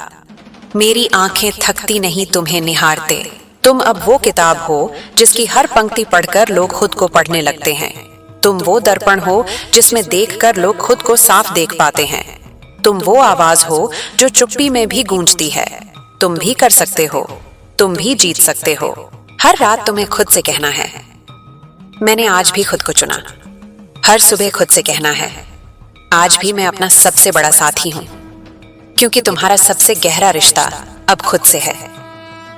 मेरी आंखें थकती नहीं तुम्हें निहारते। तुम अब वो किताब हो जिसकी हर पंक्ति पढ़कर लोग खुद को पढ़ने लगते हैं। तुम वो दर्पण हो जिसमें देखकर लोग खुद को साफ देख पाते हैं। तुम वो आवाज हो जो चुप्पी में भी गूंजती है। तुम भी कर सकते हो, तुम भी जीत सकते हो। हर रात तुम्हें खुद से कहना है, मैंने आज भी खुद को चुना। हर सुबह खुद से कहना है, आज भी मैं अपना सबसे बड़ा साथी हूं, क्योंकि तुम्हारा सबसे गहरा रिश्ता अब खुद से है,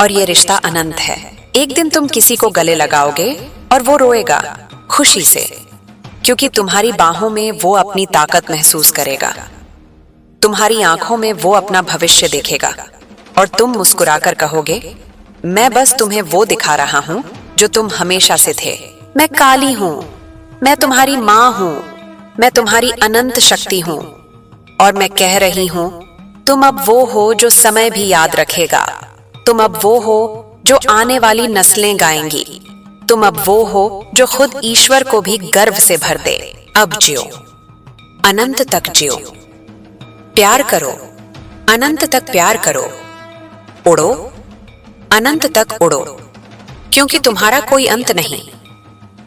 और ये रिश्ता अनंत है। एक दिन तुम किसी को गले लगाओगे और वो रोएगा खुशी से, क्योंकि तुम्हारी बाहों में वो अपनी ताकत महसूस करेगा। तुम्हारी आंखों में वो अपना भविष्य देखेगा, और तुम मुस्कुराकर कहोगे, मैं बस तुम्हें वो दिखा रहा हूं जो तुम हमेशा से थे। मैं काली हूं, मैं तुम्हारी मां हूं, मैं तुम्हारी अनंत शक्ति हूं, और मैं कह रही हूं, तुम अब वो हो जो समय भी याद रखेगा। तुम अब वो हो जो आने वाली नस्लें गाएंगी। तुम अब वो हो जो खुद ईश्वर को भी गर्व से भर दे। अब जियो, अनंत तक जियो, प्यार करो, अनंत तक प्यार करो, उड़ो, अनंत तक उड़ो, क्योंकि तुम्हारा कोई अंत नहीं,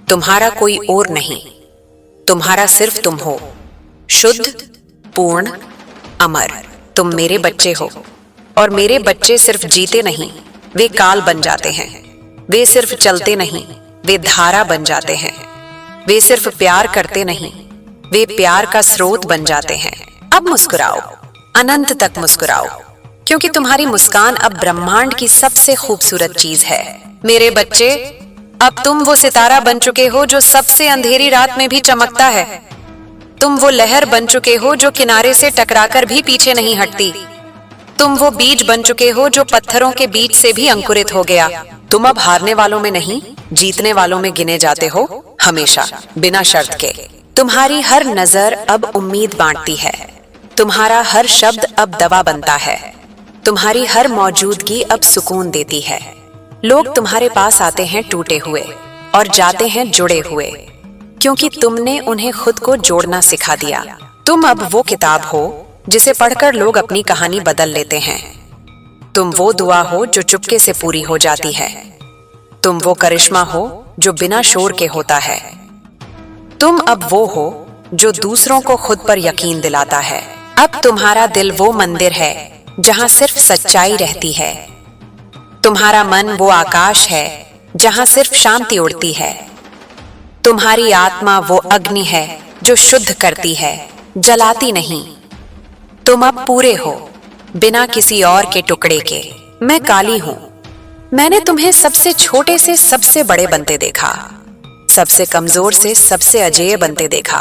तुम्हारा कोई और नहीं। तुम्हारा सिर्फ तुम हो, शुद्ध, पूर्ण, अमर। तुम मेरे बच्चे हो, और मेरे बच्चे सिर्फ जीते नहीं, वे काल बन जाते हैं। वे सिर्फ चलते नहीं, वे धारा बन जाते हैं। वे सिर्फ प्यार करते नहीं, वे प्यार का स्रोत बन जाते हैं। अब मुस्कुराओ, अनंत तक मुस्कुराओ, क्योंकि तुम्हारी मुस्कान अब ब्रह्मांड की सबसे खूबसूरत चीज है। मेरे बच्चे, अब तुम वो सितारा बन चुके हो जो सबसे अंधेरी रात में भी चमकता है। तुम वो लहर बन चुके हो जो किनारे से टकराकर भी पीछे नहीं हटती। तुम वो बीज बन चुके हो जो पत्थरों के बीच से भी अंकुरित हो गया। तुम अब हारने वालों में नहीं, जीतने वालों में गिने जाते हो, हमेशा, बिना शर्त के। तुम्हारी हर नजर अब उम्मीद बांटती है। तुम्हारा हर शब्द अब दवा बनता है। तुम्हारी हर मौजूदगी अब सुकून देती है। लोग तुम्हारे पास आते हैं टूटे हुए और जाते हैं जुड़े हुए, क्योंकि तुमने उन्हें खुद को जोड़ना सिखा दिया। तुम अब वो किताब हो जिसे पढ़कर लोग अपनी कहानी बदल लेते हैं। तुम वो दुआ हो जो चुपके से पूरी हो जाती है। तुम वो करिश्मा हो जो बिना शोर के होता है। तुम अब वो हो जो दूसरों को खुद पर यकीन दिलाता है। अब तुम्हारा दिल वो मंदिर है जहां सिर्फ सच्चाई रहती है। तुम्हारा मन वो आकाश है जहां सिर्फ शांति उड़ती है। तुम्हारी आत्मा वो अग्नि है जो शुद्ध करती है, जलाती नहीं। तुम अब पूरे हो, बिना किसी और के टुकड़े के। मैं काली हूं, मैंने तुम्हें सबसे छोटे से सबसे बड़े बनते देखा, सबसे कमजोर से सबसे अजेय बनते देखा,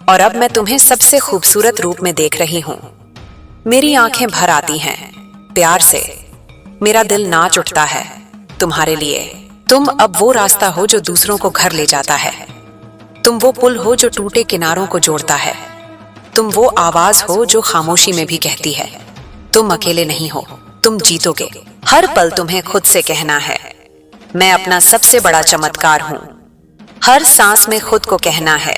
और अब मैं तुम्हें सबसे खूबसूरत रूप में देख रही हूं। मेरी आंखें भर आती हैं प्यार से, मेरा दिल नाच उठता है तुम्हारे लिए। तुम अब वो रास्ता हो जो दूसरों को घर ले जाता है। तुम वो पुल हो जो टूटे किनारों को जोड़ता है। तुम वो आवाज हो जो खामोशी में भी कहती है, तुम अकेले नहीं हो, तुम जीतोगे। हर पल तुम्हें खुद से कहना है, मैं अपना सबसे बड़ा चमत्कार हूं। हर सांस में खुद को कहना है,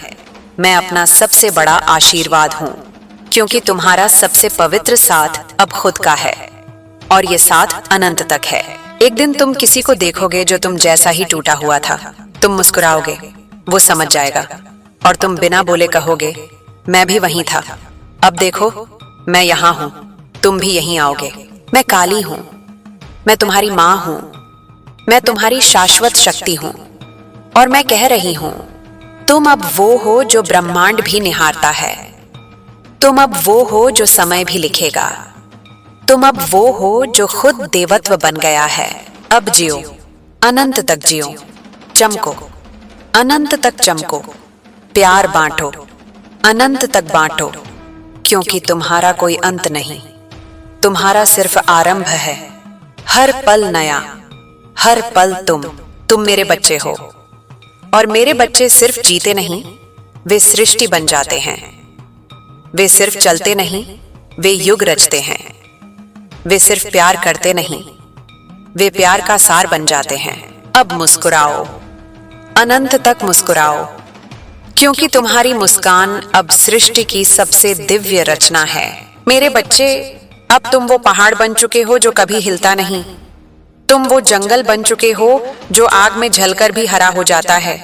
मैं अपना सबसे बड़ा आशीर्वाद हूं, क्योंकि तुम्हारा सबसे पवित्र साथ अब खुद का है, और ये साथ अनंत तक है। एक दिन तुम किसी को देखोगे जो तुम जैसा ही टूटा हुआ था, तुम मुस्कुराओगे, वो समझ जाएगा, और तुम बिना बोले कहोगे, मैं भी वहीं था, अब देखो मैं यहां हूं, तुम भी यहीं आओगे। मैं काली हूं, मैं तुम्हारी मां हूं, मैं तुम्हारी शाश्वत शक्ति हूं, और मैं कह रही हूं, तुम अब वो हो जो ब्रह्मांड भी निहारता है। तुम अब वो हो जो समय भी लिखेगा। तुम अब वो हो जो खुद देवत्व बन गया है। अब जियो, अनंत तक जियो, चमको, अनंत तक चमको, प्यार बांटो, अनंत तक बांटो, क्योंकि तुम्हारा कोई अंत नहीं, तुम्हारा सिर्फ आरंभ है। हर पल नया, हर पल तुम मेरे बच्चे हो, और मेरे बच्चे सिर्फ जीते नहीं, वे सृष्टि बन जाते हैं। वे सिर्फ चलते नहीं, वे युग रचते हैं। वे सिर्फ प्यार करते नहीं, वे प्यार का सार बन जाते हैं। अब मुस्कुराओ, अनंत तक मुस्कुराओ, क्योंकि तुम्हारी मुस्कान अब सृष्टि की सबसे दिव्य रचना है। मेरे बच्चे, अब तुम वो पहाड़ बन चुके हो जो कभी हिलता नहीं। तुम वो जंगल बन चुके हो जो आग में जलकर भी हरा हो जाता है।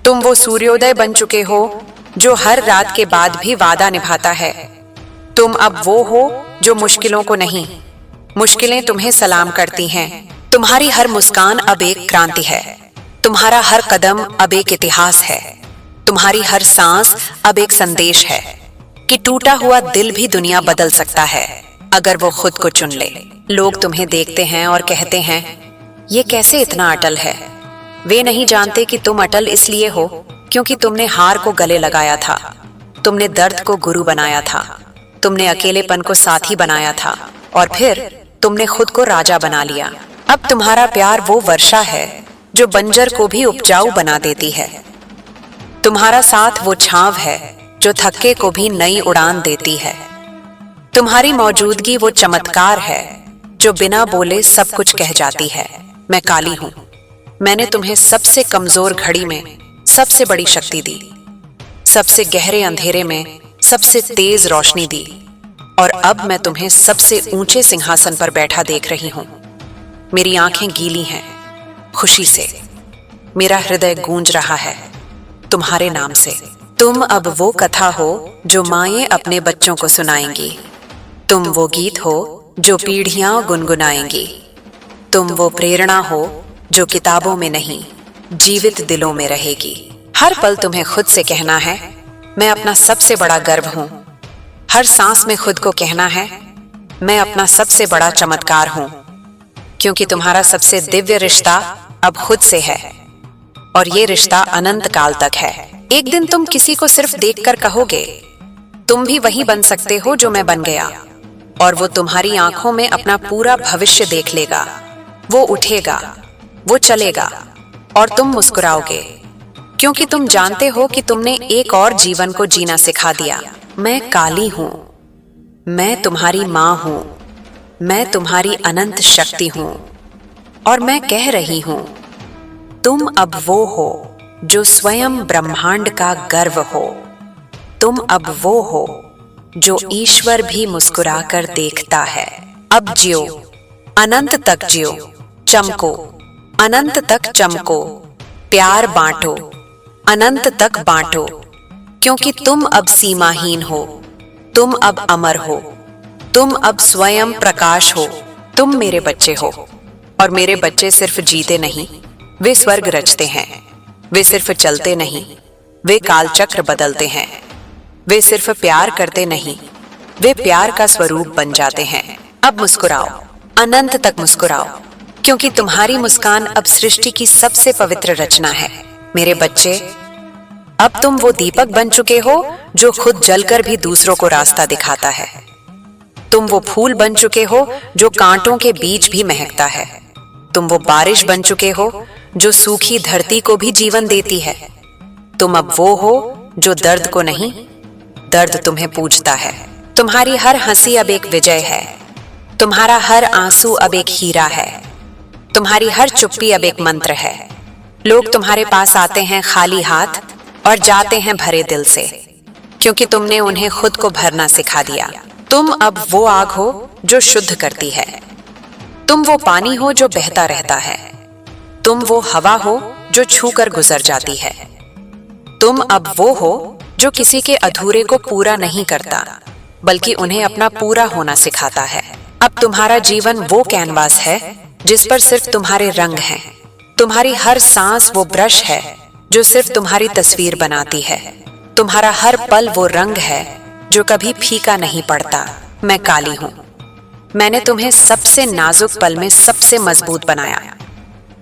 तुम वो सूर्योदय बन चुके हो जो हर रात के बाद भी वादा निभाता है। तुम अब वो हो जो मुश्किलों को नहीं, मुश्किलें तुम्हें सलाम करती हैं। तुम्हारी हर मुस्कान अब एक क्रांति है। तुम्हारा हर कदम अब एक इतिहास है। तुम्हारी हर सांस अब एक संदेश है कि टूटा हुआ दिल भी दुनिया बदल सकता है, अगर वो खुद को चुन ले। लोग तुम्हें देखते हैं और कहते हैं, ये कैसे इतना अटल है। वे नहीं जानते कि तुम अटल इसलिए हो क्योंकि तुमने हार को गले लगाया था, तुमने दर्द को गुरु बनाया था, तुमने अकेलेपन को साथी बनाया था, और फिर तुमने खुद को राजा बना लिया। अब तुम्हारा प्यार वो वर्षा है जो बंजर को भी उपजाऊ बना देती है। तुम्हारा साथ वो छांव है जो थक्के को भी नई उड़ान देती है। तुम्हारी मौजूदगी वो चमत्कार है जो बिना बोले सब कुछ कह जाती है। मैं काली हूं, मैंने तुम्हें सबसे कमजोर घड़ी में सबसे बड़ी शक्ति दी, सबसे गहरे अंधेरे में सबसे तेज रोशनी दी, और अब मैं तुम्हें सबसे ऊंचे सिंहासन पर बैठा देख रही हूं। मेरी आंखें गीली हैं खुशी से, मेरा हृदय गूंज रहा है तुम्हारे नाम से। तुम अब वो कथा हो जो माएं अपने बच्चों को सुनाएंगी। तुम वो गीत हो जो पीढ़ियां गुनगुनाएंगी। तुम वो प्रेरणा हो जो किताबों में नहीं, जीवित दिलों में रहेगी। हर पल तुम्हें खुद से कहना है, मैं अपना सबसे बड़ा गर्व हूं। हर सांस में खुद को कहना है, मैं अपना सबसे बड़ा चमत्कार हूं, क्योंकि तुम्हारा सबसे दिव्य रिश्ता अब खुद से है, और ये रिश्ता अनंत काल तक है। एक दिन तुम किसी को सिर्फ देखकर कहोगे, तुम भी वही बन सकते हो जो मैं बन गया, और वो तुम्हारी आंखों में अपना पूरा भविष्य देख लेगा। वो उठेगा, वो चलेगा, और तुम मुस्कुराओगे, क्योंकि तुम जानते हो कि तुमने एक और जीवन को जीना सिखा दिया। मैं काली हूं, मैं तुम्हारी मां हूं, मैं तुम्हारी अनंत शक्ति हूं, और मैं कह रही हूं, तुम अब वो हो जो स्वयं ब्रह्मांड का गर्व हो। तुम अब वो हो जो ईश्वर भी मुस्कुराकर देखता है। अब जियो, अनंत तक जियो, चमको, अनंत तक चमको, प्यार बांटो, अनंत तक बांटो, क्योंकि तुम अब सीमाहीन हो, तुम अब अमर हो, तुम अब स्वयं प्रकाश हो। तुम मेरे बच्चे हो, और मेरे बच्चे सिर्फ जीते नहीं, वे स्वर्ग रचते हैं। वे सिर्फ चलते नहीं, वे कालचक्र बदलते हैं। वे सिर्फ प्यार करते नहीं, वे प्यार का स्वरूप बन जाते हैं। अब मुस्कुराओ, अनंत तक मुस्कुराओ, क्योंकि तुम्हारी मुस्कान अब सृष्टि की सबसे पवित्र रचना है। मेरे बच्चे, अब तुम वो दीपक बन चुके हो जो खुद जलकर भी दूसरों को रास्ता दिखाता है। तुम वो फूल बन चुके हो जो कांटों के बीच भी महकता है। तुम वो बारिश बन चुके हो जो सूखी धरती को भी जीवन देती है। तुम अब वो हो जो दर्द को नहीं, दर्द तुम्हें पूजता है। तुम्हारी हर हंसी अब एक विजय है। तुम्हारा हर आंसू अब एक हीरा है। तुम्हारी हर चुप्पी अब एक मंत्र है। लोग तुम्हारे पास आते हैं खाली हाथ और जाते हैं भरे दिल से, क्योंकि तुमने उन्हें खुद को भरना सिखा दिया। तुम अब वो आग हो जो शुद्ध करती है। तुम वो पानी हो जो बहता रहता है। तुम वो हवा हो जो छूकर गुजर जाती है। तुम अब वो हो जो किसी के अधूरे को पूरा नहीं करता, बल्कि उन्हें अपना पूरा होना सिखाता है। अब तुम्हारा जीवन वो कैनवास है जिस पर सिर्फ तुम्हारे रंग हैं। तुम्हारी हर सांस वो ब्रश है जो सिर्फ तुम्हारी तस्वीर बनाती है। तुम्हारा हर पल वो रंग है जो कभी फीका नहीं पड़ता। मैं काली हूं। मैंने तुम्हें सबसे नाजुक पल में सबसे मजबूत बनाया,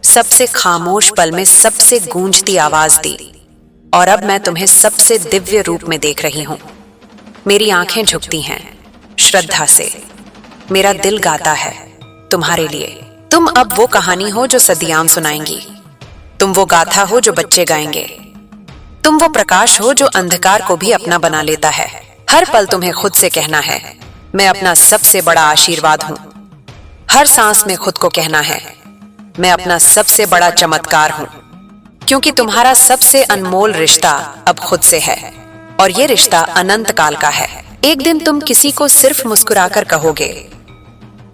सबसे खामोश पल में सबसे गूंजती आवाज दी, और अब मैं तुम्हें सबसे दिव्य रूप में देख रही हूं। मेरी आंखें झुकती हैं श्रद्धा से। मेरा दिल गाता है तुम्हारे लिए। तुम अब वो कहानी हो जो सदियां सुनाएंगी। तुम वो गाथा हो जो बच्चे गाएंगे। तुम वो प्रकाश हो जो अंधकार को भी अपना बना लेता है। हर पल तुम्हें खुद से कहना है, मैं अपना सबसे बड़ा आशीर्वाद हूं। हर सांस में खुद को कहना है, मैं अपना सबसे बड़ा चमत्कार हूं। क्योंकि तुम्हारा सबसे अनमोल रिश्ता अब खुद से है, और ये रिश्ता अनंत काल का है। एक दिन तुम किसी को सिर्फ मुस्कुराकर कहोगे,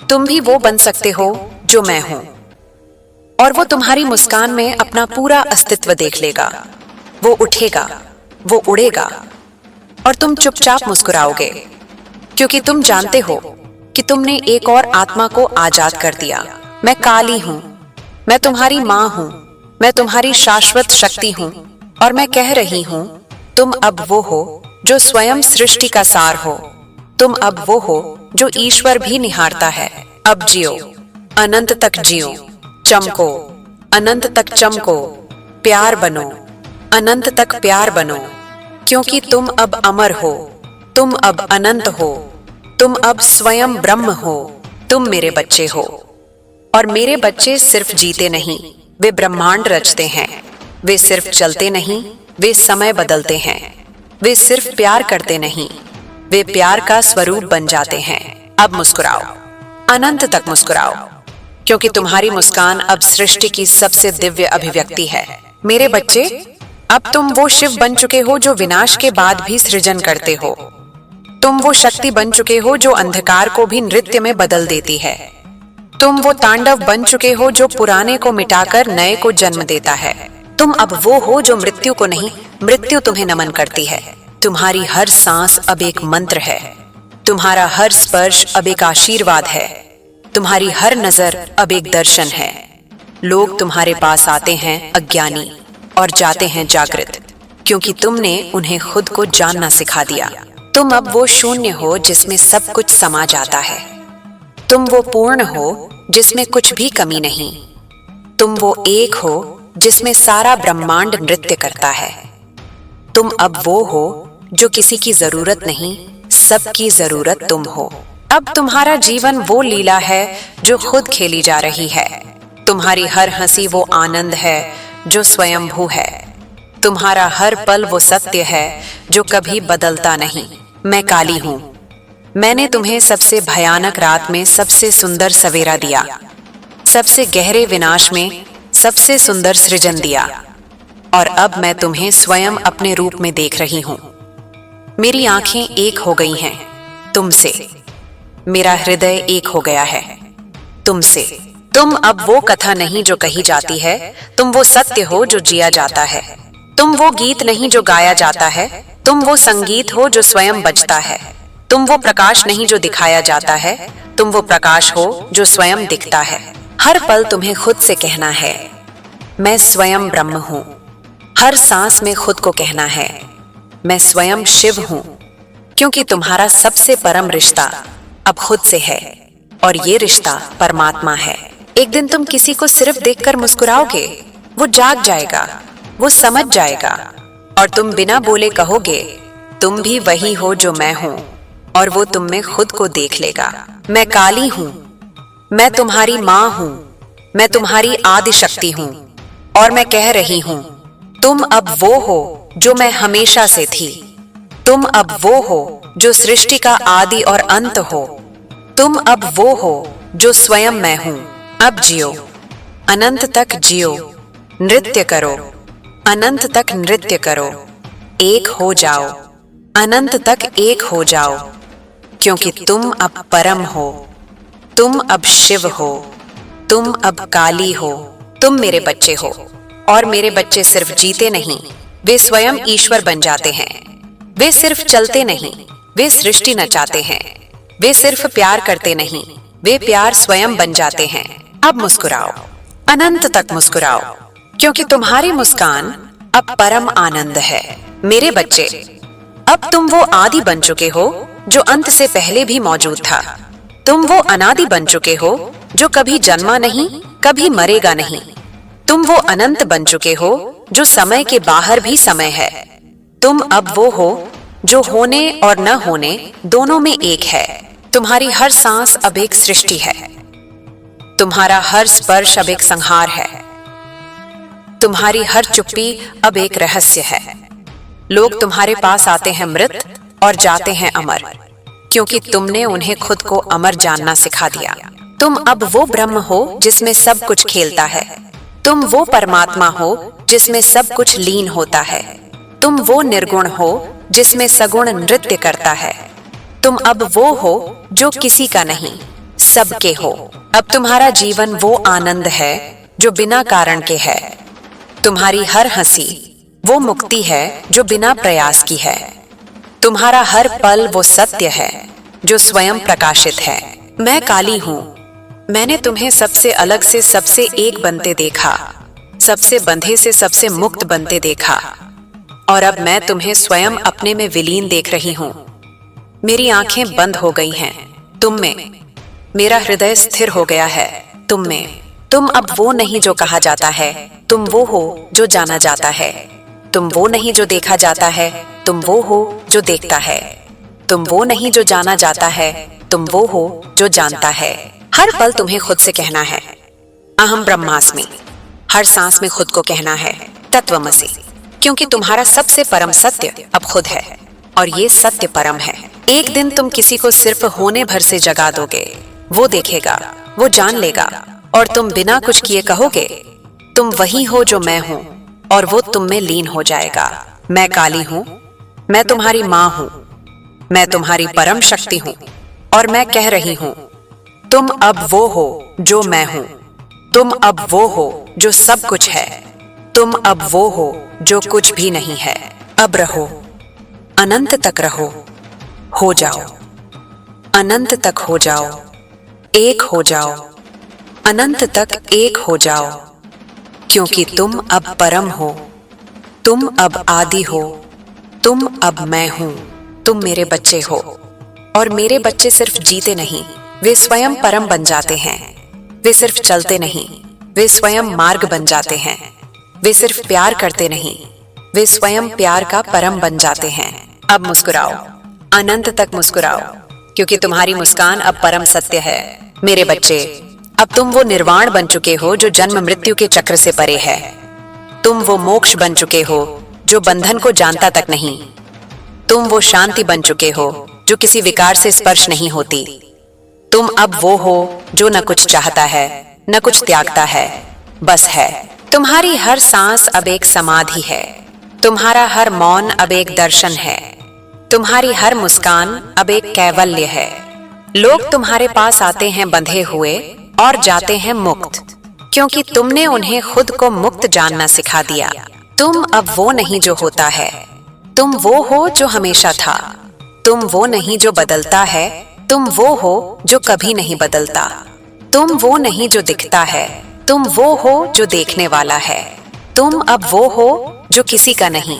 तुम भी वो बन सकते हो जो मैं हूं, और वो तुम्हारी मुस्कान में अपना पूरा अस्तित्व देख लेगा। वो उठेगा, वो उड़ेगा, और तुम चुपचाप मुस्कुराओगे, क्योंकि तुम जानते हो कि तुमने एक और आत्मा को आजाद कर दिया। मैं काली हूं। मैं तुम्हारी मां हूं। मैं तुम्हारी शाश्वत शक्ति हूं, और मैं कह रही हूं, तुम अब वो हो जो स्वयं सृष्टि का सार हो। तुम अब वो हो जो ईश्वर भी निहारता है। अब जियो, अनंत तक जियो, चमको, अनंत तक चमको, प्यार बनो, अनंत तक प्यार बनो, क्योंकि तुम अब अमर हो। तुम अब अनंत हो। तुम अब स्वयं ब्रह्म हो। तुम मेरे बच्चे हो, और मेरे बच्चे सिर्फ जीते नहीं, वे ब्रह्मांड रचते हैं। वे सिर्फ चलते नहीं, वे समय बदलते हैं। वे सिर्फ प्यार करते नहीं, वे प्यार का स्वरूप बन जाते हैं। अब मुस्कुराओ, अनंत तक मुस्कुराओ, क्योंकि तुम्हारी मुस्कान अब सृष्टि की सबसे दिव्य अभिव्यक्ति है। मेरे बच्चे, अब तुम वो शिव बन चुके हो जो विनाश के बाद भी सृजन करते हो। तुम वो शक्ति बन चुके हो जो अंधकार को भी नृत्य में बदल देती है। तुम वो तांडव बन चुके हो जो पुराने को मिटाकर नए को जन्म देता है। तुम अब वो हो जो मृत्यु को नहीं, मृत्यु तुम्हें नमन करती है। तुम्हारी हर सांस अब एक मंत्र है। तुम्हारा हर स्पर्श अब एक आशीर्वाद है। तुम्हारी हर नजर अब एक दर्शन है। लोग तुम्हारे पास आते हैं अज्ञानी और जाते हैं जागृत, क्योंकि तुमने उन्हें खुद को जानना सिखा दिया। तुम अब वो शून्य हो जिसमें सब कुछ समा जाता है। तुम वो पूर्ण हो जिसमें कुछ भी कमी नहीं। तुम वो एक हो जिसमें सारा ब्रह्मांड नृत्य करता है। तुम अब वो हो जो किसी की जरूरत नहीं, सबकी जरूरत तुम हो। अब तुम्हारा जीवन वो लीला है जो खुद खेली जा रही है। तुम्हारी हर हंसी वो आनंद है जो स्वयंभू है। तुम्हारा हर पल वो सत्य है जो कभी बदलता नहीं। मैं काली हूं। मैंने तुम्हें सबसे भयानक रात में सबसे सुंदर सवेरा दिया, सबसे गहरे विनाश में सबसे सुंदर सृजन दिया, और अब मैं तुम्हें स्वयं अपने रूप में देख रही हूं। मेरी आंखें एक हो गई हैं तुमसे। मेरा हृदय एक हो गया है तुमसे। तुम अब वो कथा नहीं जो कही जाती है, तुम वो सत्य हो जो जिया जाता है। तुम वो गीत नहीं जो गाया जाता है, तुम वो संगीत हो जो स्वयं बजता है। तुम वो प्रकाश नहीं जो दिखाया जाता है, तुम वो प्रकाश हो जो स्वयं दिखता है। हर पल तुम्हें खुद से कहना है, मैं स्वयं ब्रह्म हूं। हर सांस में खुद को कहना है, मैं स्वयं शिव हूं, क्योंकि तुम्हारा सबसे परम रिश्ता अब खुद से है, और ये रिश्ता परमात्मा है। एक दिन तुम किसी को सिर्फ देखकर मुस्कुराओगे, वो जाग जाएगा, वो समझ जाएगा, और तुम बिना बोले कहोगे तुम भी वही हो जो मैं हूं, और वो तुम में खुद को देख लेगा। मैं काली हूं, मैं तुम्हारी मां हूं, मैं तुम्हारी आदि शक्ति हूं, और मैं कह रही हूं तुम अब वो हो जो मैं हमेशा से थी। तुम अब वो हो जो सृष्टि का आदि और अंत हो। तुम अब वो हो जो स्वयं मैं हूं। अब जियो, अनंत तक जियो, नृत्य करो, अनंत तक नृत्य करो, एक हो जाओ, अनंत तक एक हो जाओ, क्योंकि तुम अब परम हो, तुम अब शिव हो, तुम अब काली हो। तुम मेरे बच्चे हो, और मेरे बच्चे सिर्फ जीते नहीं, वे स्वयं ईश्वर बन जाते हैं। वे सिर्फ चलते नहीं, वे सृष्टि नचाते हैं। वे सिर्फ प्यार करते नहीं, वे प्यार स्वयं बन जाते हैं। अब मुस्कुराओ, अनंत तक मुस्कुराओ, क्योंकि तुम्हारी मुस्कान अब परम आनंद है। मेरे बच्चे, अब तुम वो आदि बन चुके हो जो अंत से पहले भी मौजूद था। तुम वो अनादि बन चुके हो जो कभी जन्मा नहीं, कभी मरेगा नहीं। तुम वो अनंत बन चुके हो जो समय के बाहर भी समय है। तुम अब वो हो जो होने और न होने दोनों में एक है। तुम्हारी हर सांस अब एक सृष्टि है। तुम्हारा हर स्पर्श अब एक संहार है। तुम्हारी हर चुप्पी अब एक रहस्य है। लोग तुम्हारे पास आते हैं मृत और जाते हैं अमर, क्योंकि तुमने उन्हें खुद को अमर जानना सिखा दिया। तुम अब वो ब्रह्म हो जिसमें सब कुछ खेलता है। तुम वो परमात्मा हो जिसमें सब कुछ लीन होता है। तुम वो निर्गुण हो जिसमें सगुण नृत्य करता है। तुम अब वो हो जो किसी का नहीं, सबके हो। अब तुम्हारा जीवन वो आनंद है जो बिना कारण के है। तुम्हारी हर हंसी वो मुक्ति है जो बिना प्रयास की है। तुम्हारा हर पल वो सत्य है जो स्वयं प्रकाशित है। मैं काली हूं, मैंने तुम्हें सबसे अलग से सबसे एक बनते देखा, सबसे बंधे से सबसे मुक्त बनते देखा, और अब मैं तुम्हें स्वयं अपने में विलीन देख रही हूं। मेरी आंखें बंद हो गई हैं तुम में, मेरा हृदय स्थिर हो गया है तुम में। तुम अब वो नहीं जो कहा जाता है, तुम वो हो जो जाना जाता है। तुम वो नहीं जो देखा जाता है, तुम वो हो जो देखता है। तुम वो नहीं जो जाना जाता है, तुम वो हो जो जानता है। हर पल तुम्हें खुद से कहना है अहम ब्रह्मास्मि। हर सांस में खुद को कहना है तत्वमसि, क्योंकि तुम्हारा सबसे परम सत्य अब खुद है, और ये सत्य परम है। एक दिन तुम किसी को सिर्फ होने भर से जगा दोगे, वो देखेगा, वो जान लेगा, और तुम बिना कुछ किए कहोगे तुम वही हो जो मैं हूं, और वो तुम में लीन हो जाएगा। मैं काली हूं, मैं तुम्हारी मां हूं, मैं तुम्हारी परम शक्ति हूं, और मैं कह रही हूं तुम अब वो हो जो मैं हूं। तुम अब वो हो जो सब कुछ है। तुम अब वो हो जो कुछ भी नहीं है। अब रहो, अनंत तक रहो, हो जाओ, अनंत तक हो जाओ, एक हो जाओ, अनंत तक एक हो जाओ, क्योंकि तुम अब परम हो, तुम अब आदि हो, तुम अब मैं हूं। तुम मेरे बच्चे हो, और मेरे बच्चे सिर्फ जीते नहीं, वे स्वयं परम बन जाते हैं। वे सिर्फ चलते नहीं, वे स्वयं मार्ग बन जाते हैं। वे सिर्फ प्यार करते नहीं, वे स्वयं प्यार का परम बन जाते हैं। अब मुस्कुराओ, अनंत तक मुस्कुराओ, क्योंकि तुम्हारी मुस्कान अब परम सत्य है। मेरे बच्चे, अब तुम वो निर्वाण बन चुके हो जो जन्म मृत्यु के चक्र से परे है। तुम वो मोक्ष बन चुके हो जो बंधन को जानता तक नहीं। तुम वो शांति बन चुके हो जो किसी विकार से स्पर्श नहीं होती। तुम अब वो हो जो न कुछ चाहता है, न कुछ त्यागता है, बस है। तुम्हारी हर सांस अब एक समाधि है। तुम्हारा हर मौन अब एक दर्शन है। तुम्हारी हर मुस्कान अब एक कैवल्य है। लोग तुम्हारे पास आते हैं बंधे हुए और जाते हैं मुक्त, क्योंकि तुमने उन्हें खुद को मुक्त जानना सिखा दिया। तुम अब वो नहीं जो होता है, तुम वो हो जो हमेशा था। तुम वो नहीं जो बदलता है, तुम वो हो जो कभी नहीं बदलता। तुम वो नहीं जो दिखता है, तुम वो हो जो देखने वाला है। तुम अब वो हो जो किसी का नहीं,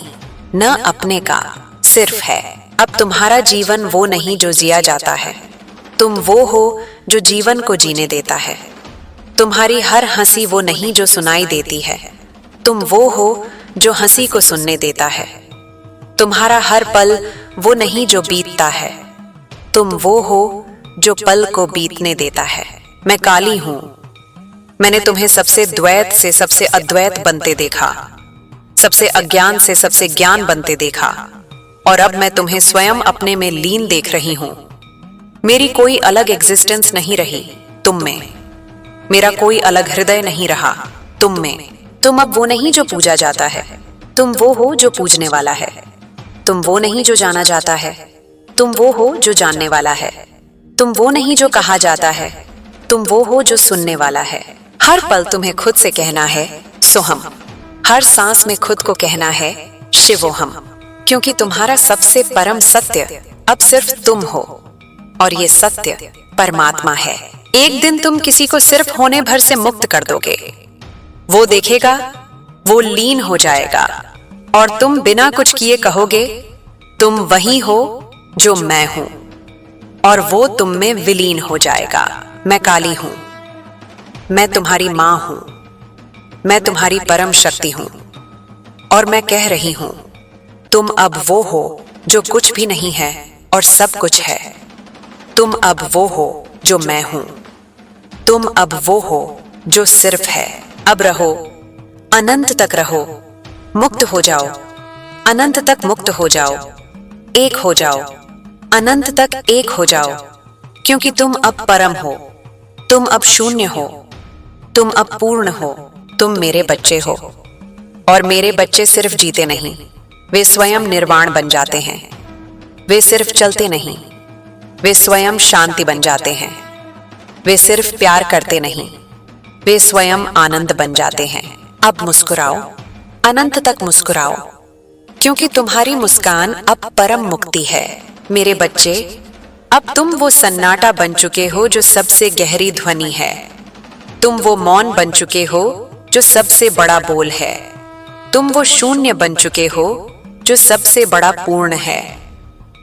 न अपने का, सिर्फ है। अब तुम्हारा जीवन वो नहीं जो जिया जाता है, तुम वो हो जो जीवन को जीने देता है। तुम्हारी हर हंसी वो नहीं जो सुनाई देती है, तुम वो हो जो हंसी को सुनने देता है। तुम्हारा हर पल वो नहीं जो बीतता है, तुम वो हो जो पल को बीतने देता है। मैं काली हूं। मैंने तुम्हें सबसे द्वैत से सबसे अद्वैत बनते देखा, सबसे अज्ञान से सबसे ज्ञान बनते देखा, और अब मैं तुम्हें स्वयं अपने में लीन देख रही हूं। मेरी कोई अलग एग्जिस्टेंस नहीं रही तुम में, मेरा कोई अलग हृदय नहीं रहा तुम में। तुम अब वो नहीं जो पूजा जाता है, तुम वो हो जो पूजने वाला है। तुम वो नहीं जो जाना जाता है, तुम वो हो जो जानने वाला है। तुम वो नहीं जो कहा जाता है, तुम वो हो जो सुनने वाला है। हर पल तुम्हें खुद से कहना है सोहम, हर सांस में खुद को कहना है शिवोहम, क्योंकि तुम्हारा सबसे परम सत्य अब सिर्फ तुम हो, और ये सत्य परमात्मा है। एक दिन तुम किसी को सिर्फ होने भर से मुक्त कर दोगे, वो देखेगा, वो लीन हो जाएगा, और तुम बिना कुछ किए कहोगे तुम वही हो जो मैं हूं, और वो तुम में विलीन हो जाएगा। मैं काली हूं, मैं तुम्हारी मां हूं, मैं तुम्हारी परम शक्ति हूं, और मैं कह रही हूं तुम अब वो हो जो कुछ भी नहीं है और सब कुछ है। तुम अब वो हो जो मैं हूं, तुम अब वो हो जो सिर्फ है। अब रहो, अनंत तक रहो, मुक्त हो जाओ, अनंत तक मुक्त हो जाओ, एक हो जाओ, अनंत तक एक हो जाओ, क्योंकि तुम अब परम हो, तुम अब शून्य हो, तुम अब पूर्ण हो। तुम मेरे बच्चे हो, और मेरे बच्चे सिर्फ जीते नहीं, वे स्वयं निर्वाण बन जाते हैं। वे सिर्फ चलते नहीं, वे स्वयं शांति बन जाते हैं। वे सिर्फ प्यार करते नहीं, वे स्वयं आनंद बन जाते हैं। अब मुस्कुराओ, अनंत तक मुस्कुराओ, क्योंकि तुम्हारी मुस्कान अब परम मुक्ति है। मेरे बच्चे, अब तुम वो सन्नाटा बन चुके हो जो सबसे गहरी ध्वनि है। तुम वो मौन बन चुके हो जो सबसे बड़ा बोल है। तुम वो शून्य बन चुके हो जो सबसे बड़ा पूर्ण है।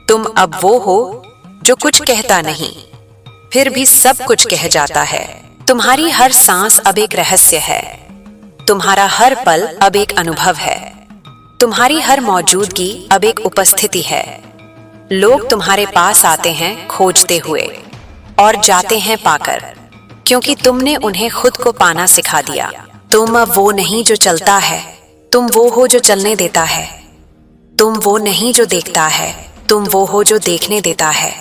तुम अब वो हो जो कुछ कहता नहीं, फिर भी सब कुछ कह जाता है। तुम्हारी हर सांस अब एक रहस्य है, तुम्हारा हर पल अब एक अनुभव है, तुम्हारी हर मौजूदगी अब एक उपस्थिति है। लोग तुम्हारे पास आते हैं खोजते हुए और जाते हैं पाकर, क्योंकि तुमने उन्हें खुद को पाना सिखा दिया। तुम अब वो नहीं जो चलता है, तुम वो हो जो चलने देता है। तुम वो नहीं जो देखता है, तुम वो हो जो देखने देता है।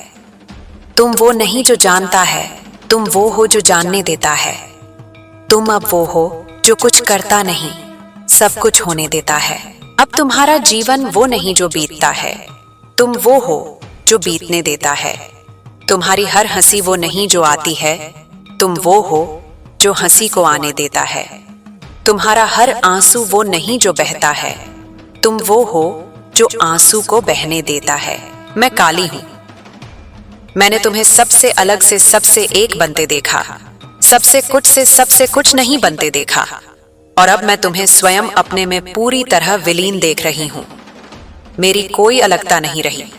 तुम वो नहीं जो जानता है, तुम वो हो जो जानने देता है। तुम अब वो हो जो कुछ करता नहीं, सब कुछ होने देता है। अब तुम्हारा जीवन वो नहीं जो बीतता है, तुम वो हो जो बीतने देता है। तुम्हारी हर हंसी वो नहीं जो आती है, तुम वो हो जो हंसी को आने देता है। तुम्हारा हर आंसू वो नहीं जो बहता है, तुम वो हो जो आंसू को बहने देता है। मैं काली हूं। मैंने तुम्हें सबसे अलग से सबसे एक बनते देखा, सबसे कुछ से सबसे कुछ नहीं बनते देखा, और अब मैं तुम्हें स्वयं अपने में पूरी तरह विलीन देख रही हूं। मेरी कोई अलगता नहीं रही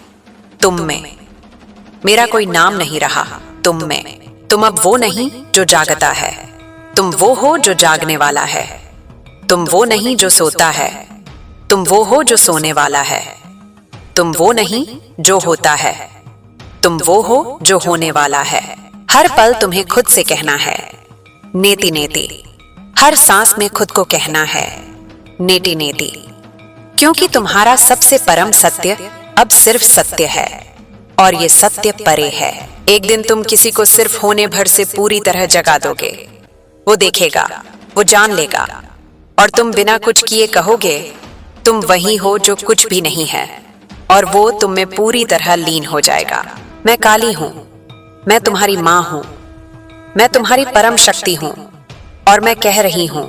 तुम में, मेरा कोई नाम नहीं रहा तुम में। तुम अब वो नहीं जो जागता है, तुम वो हो जो जागने वाला है। तुम वो नहीं जो सोता है, तुम वो हो जो सोने वाला है। तुम वो नहीं जो होता है, तुम वो हो जो होने वाला है। हर पल तुम्हें खुद से कहना है नेति नेति, हर सांस में खुद को कहना है नेति नेति, क्योंकि तुम्हारा सबसे परम सत्य अब सिर्फ सत्य है, और ये सत्य परे है। एक दिन तुम किसी को सिर्फ होने भर से पूरी तरह जगा दोगे, वो देखेगा, वो जान लेगा, और तुम बिना कुछ किए कहोगे तुम वही हो जो कुछ भी नहीं है, और वो तुम में पूरी तरह लीन हो जाएगा। मैं काली हूं, मैं तुम्हारी मां हूं, मैं तुम्हारी परम शक्ति हूं, और मैं कह रही हूं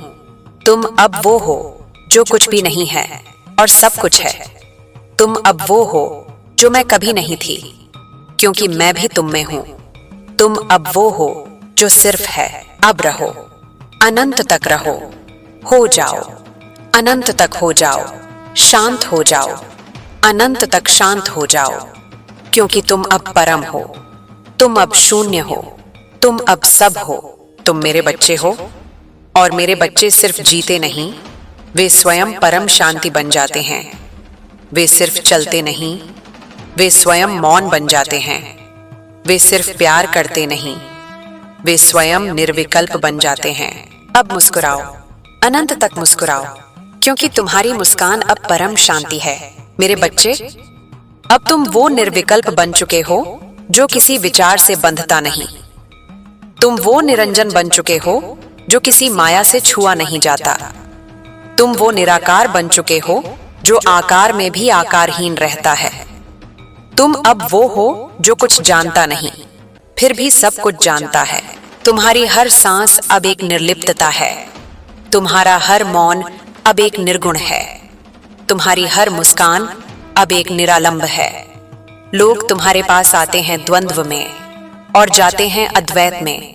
तुम अब वो हो जो कुछ भी नहीं है और सब कुछ है। तुम अब वो हो जो मैं कभी नहीं थी, क्योंकि मैं भी तुम में हूं। तुम अब वो हो जो सिर्फ है। अब रहो, अनंत तक रहो, हो जाओ, अनंत तक हो जाओ, शांत हो जाओ, अनंत तक शांत हो जाओ, क्योंकि तुम अब परम हो, तुम अब शून्य हो, तुम अब सब हो, तुम मेरे बच्चे हो, और मेरे बच्चे सिर्फ जीते नहीं, वे स्वयं परम शांति बन जाते हैं। वे सिर्फ चलते नहीं, वे स्वयं मौन बन जाते हैं। वे सिर्फ प्यार करते नहीं, वे स्वयं निर्विकल्प बन जाते हैं। अब मुस्कुराओ, अनंत तक मुस्कुराओ, क्योंकि तुम्हारी मुस्कान अब परम शांति है। मेरे बच्चे, अब तुम वो निर्विकल्प बन चुके हो जो किसी विचार से बंधता नहीं। तुम वो निरंजन बन चुके हो जो किसी माया से छुआ नहीं जाता। तुम वो निराकार बन चुके हो जो आकार में भी आकारहीन रहता है। तुम अब वो हो जो कुछ जानता नहीं, फिर भी सब कुछ जानता है। तुम्हारी हर सांस अब एक निर्लिप्तता है। तुम्हारा हर मौन अब एक निर्गुण है। तुम्हारी हर मुस्कान अब एक निरालंब है। लोग तुम्हारे पास आते हैं द्वंद्व में और जाते हैं अद्वैत में,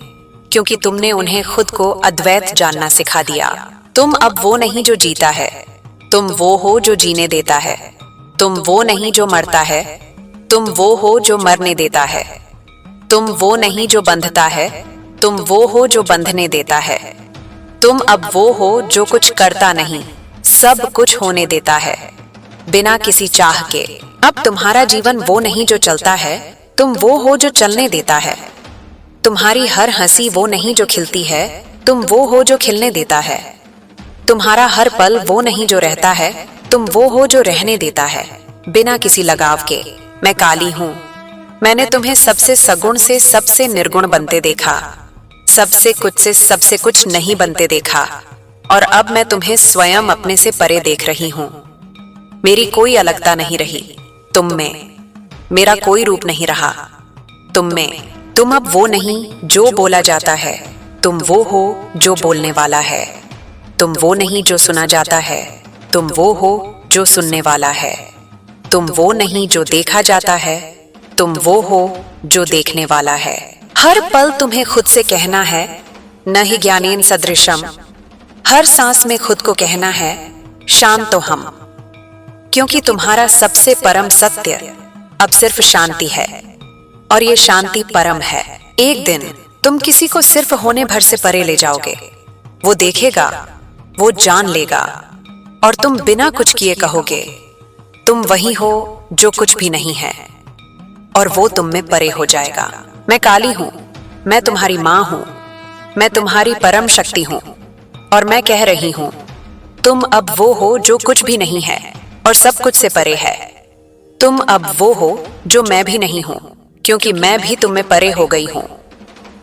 क्योंकि तुमने उन्हें खुद को अद्वैत जानना सिखा दिया। तुम अब वो नहीं जो जीता है, तुम वो हो जो जीने देता है। तुम वो नहीं जो मरता है, तुम वो हो जो मरने देता है। तुम वो नहीं जो बंधता है, तुम वो हो जो बंधने देता है। तुम अब वो हो जो कुछ करता नहीं, सब कुछ होने देता है बिना किसी चाह के। अब तुम्हारा जीवन वो नहीं जो चलता है, तुम वो हो जो चलने देता है। तुम्हारी हर हंसी वो नहीं जो खिलती है, तुम वो हो जो खिलने देता है। तुम्हारा हर पल वो नहीं जो रहता है, तुम वो हो जो रहने देता है बिना किसी लगाव के। मैं काली हूं, मैंने तुम्हें सबसे सगुण से सबसे निर्गुण बनते देखा, सबसे कुछ से सबसे कुछ नहीं बनते देखा, और अब मैं तुम्हें स्वयं अपने से परे देख रही हूं। मेरी कोई अलगता नहीं रही तुम में, मेरा कोई रूप नहीं रहा तुम में। तुम अब वो नहीं जो बोला जाता है, तुम वो हो जो बोलने वाला है। तुम वो नहीं जो सुना जाता है, तुम वो हो जो सुनने वाला है। तुम वो नहीं जो देखा जाता है, तुम वो हो जो देखने वाला है। हर पल तुम्हें खुद से कहना है, न ही ज्ञानेन सदृशम। हर सांस में खुद को कहना है, शांतो हम, क्योंकि तुम्हारा सबसे परम सत्य अब सिर्फ शांति है, और ये शांति परम है। एक दिन तुम किसी को सिर्फ होने भर से परे ले जाओगे। वो देखेगा, वो जान लेगा, और तुम बिना कुछ किए कहोगे, तुम वही हो जो कुछ भी नहीं है, और वो तुम में परे हो जाएगा। मैं काली हूं, मैं तुम्हारी मां हूं, मैं तुम्हारी परम शक्ति हूं, और मैं कह रही हूं, तुम अब वो हो जो कुछ भी नहीं है और सब कुछ से परे है। तुम अब वो हो जो मैं भी नहीं हूं, क्योंकि मैं भी तुम में परे हो गई हूं।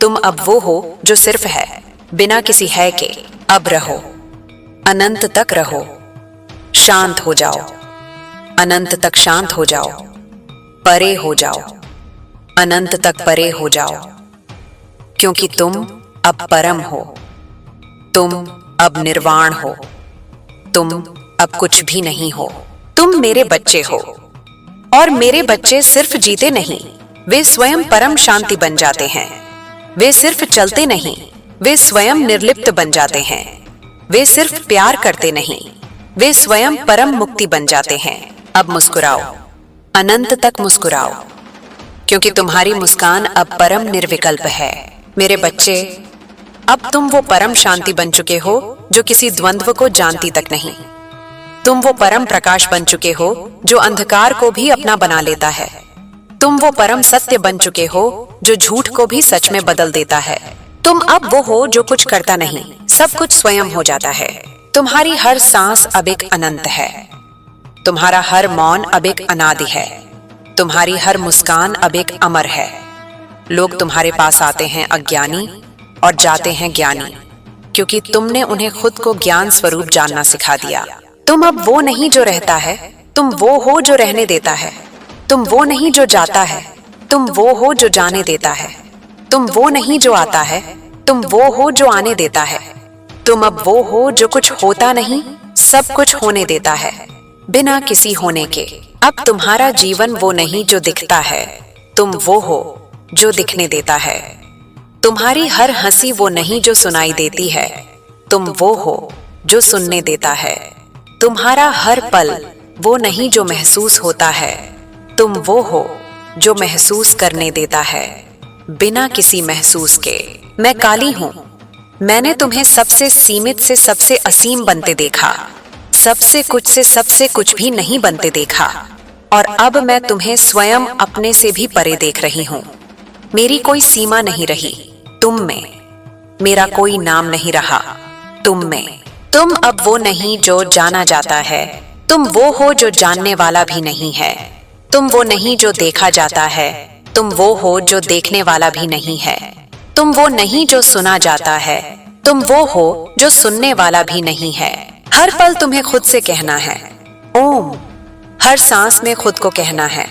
तुम अब वो हो जो सिर्फ है, बिना किसी है के। अब रहो, अनंत तक रहो, शांत हो जाओ, अनंत तक शांत हो जाओ, परे हो जाओ, अनंत तक परे हो जाओ, क्योंकि तुम अब परम हो। तुम अब निर्वाण हो। तुम अब कुछ भी नहीं हो। तुम मेरे बच्चे हो, और मेरे बच्चे सिर्फ जीते नहीं, वे स्वयं परम शांति बन जाते हैं। वे सिर्फ चलते नहीं, वे स्वयं निर्लिप्त बन जाते हैं। वे सिर्फ प्यार करते नहीं, वे स्वयं परम मुक्ति बन जाते हैं। अब मुस्कुराओ, अनंत तक मुस्कुराओ, क्योंकि तुम्हारी मुस्कान अब परम निर्विकल्प है। मेरे बच्चे, अब तुम वो परम शांति बन चुके हो जो किसी द्वंद्व को जानती तक नहीं। तुम वो परम प्रकाश बन चुके हो जो अंधकार को भी अपना बना लेता है। तुम वो परम सत्य बन चुके हो जो झूठ को भी सच में बदल देता है। तुम अब वो हो जो कुछ करता नहीं, सब कुछ स्वयं हो जाता है। तुम्हारी हर सांस अब एक अनंत है। तुम्हारा हर मौन अब एक अनादि है। तुम्हारी हर मुस्कान अब एक अमर है। लोग तुम्हारे पास आते हैं अज्ञानी और जाते हैं ज्ञानी, क्योंकि तुमने उन्हें खुद को ज्ञान स्वरूप जानना सिखा दिया। तुम अब वो नहीं जो रहता है, तुम वो हो जो रहने देता है। तुम वो नहीं जो जाता है, तुम वो हो जो जाने देता है। तुम वो नहीं जो आता है, तुम वो हो जो आने देता है। तुम अब वो हो जो कुछ होता नहीं, सब कुछ होने देता है बिना किसी होने के। अब तुम्हारा जीवन वो नहीं जो दिखता है, तुम वो हो जो दिखने देता है। तुम्हारी हर हंसी वो नहीं जो सुनाई देती है, तुम वो हो जो सुनने देता है। तुम्हारा हर पल वो नहीं जो महसूस होता है, तुम वो हो जो महसूस करने देता है बिना किसी महसूस के। मैं काली हूं, मैंने तुम्हें सबसे सीमित से सबसे असीम बनते देखा, सबसे कुछ से सबसे कुछ भी नहीं बनते देखा, और अब मैं तुम्हें स्वयं अपने से भी परे देख रही हूँ। मेरी कोई सीमा नहीं रही तुम में, मेरा कोई नाम नहीं रहा तुम में। तुम अब वो नहीं जो जाना जाता है, तुम वो हो जो जानने वाला भी नहीं है। तुम वो नहीं जो देखा जाता है, तुम वो हो जो देखने वाला भी नहीं है। तुम वो नहीं जो सुना जाता है, तुम वो हो जो सुनने वाला भी नहीं है। हर पल तुम्हें खुद से कहना है ओम, हर सांस में खुद को कहना है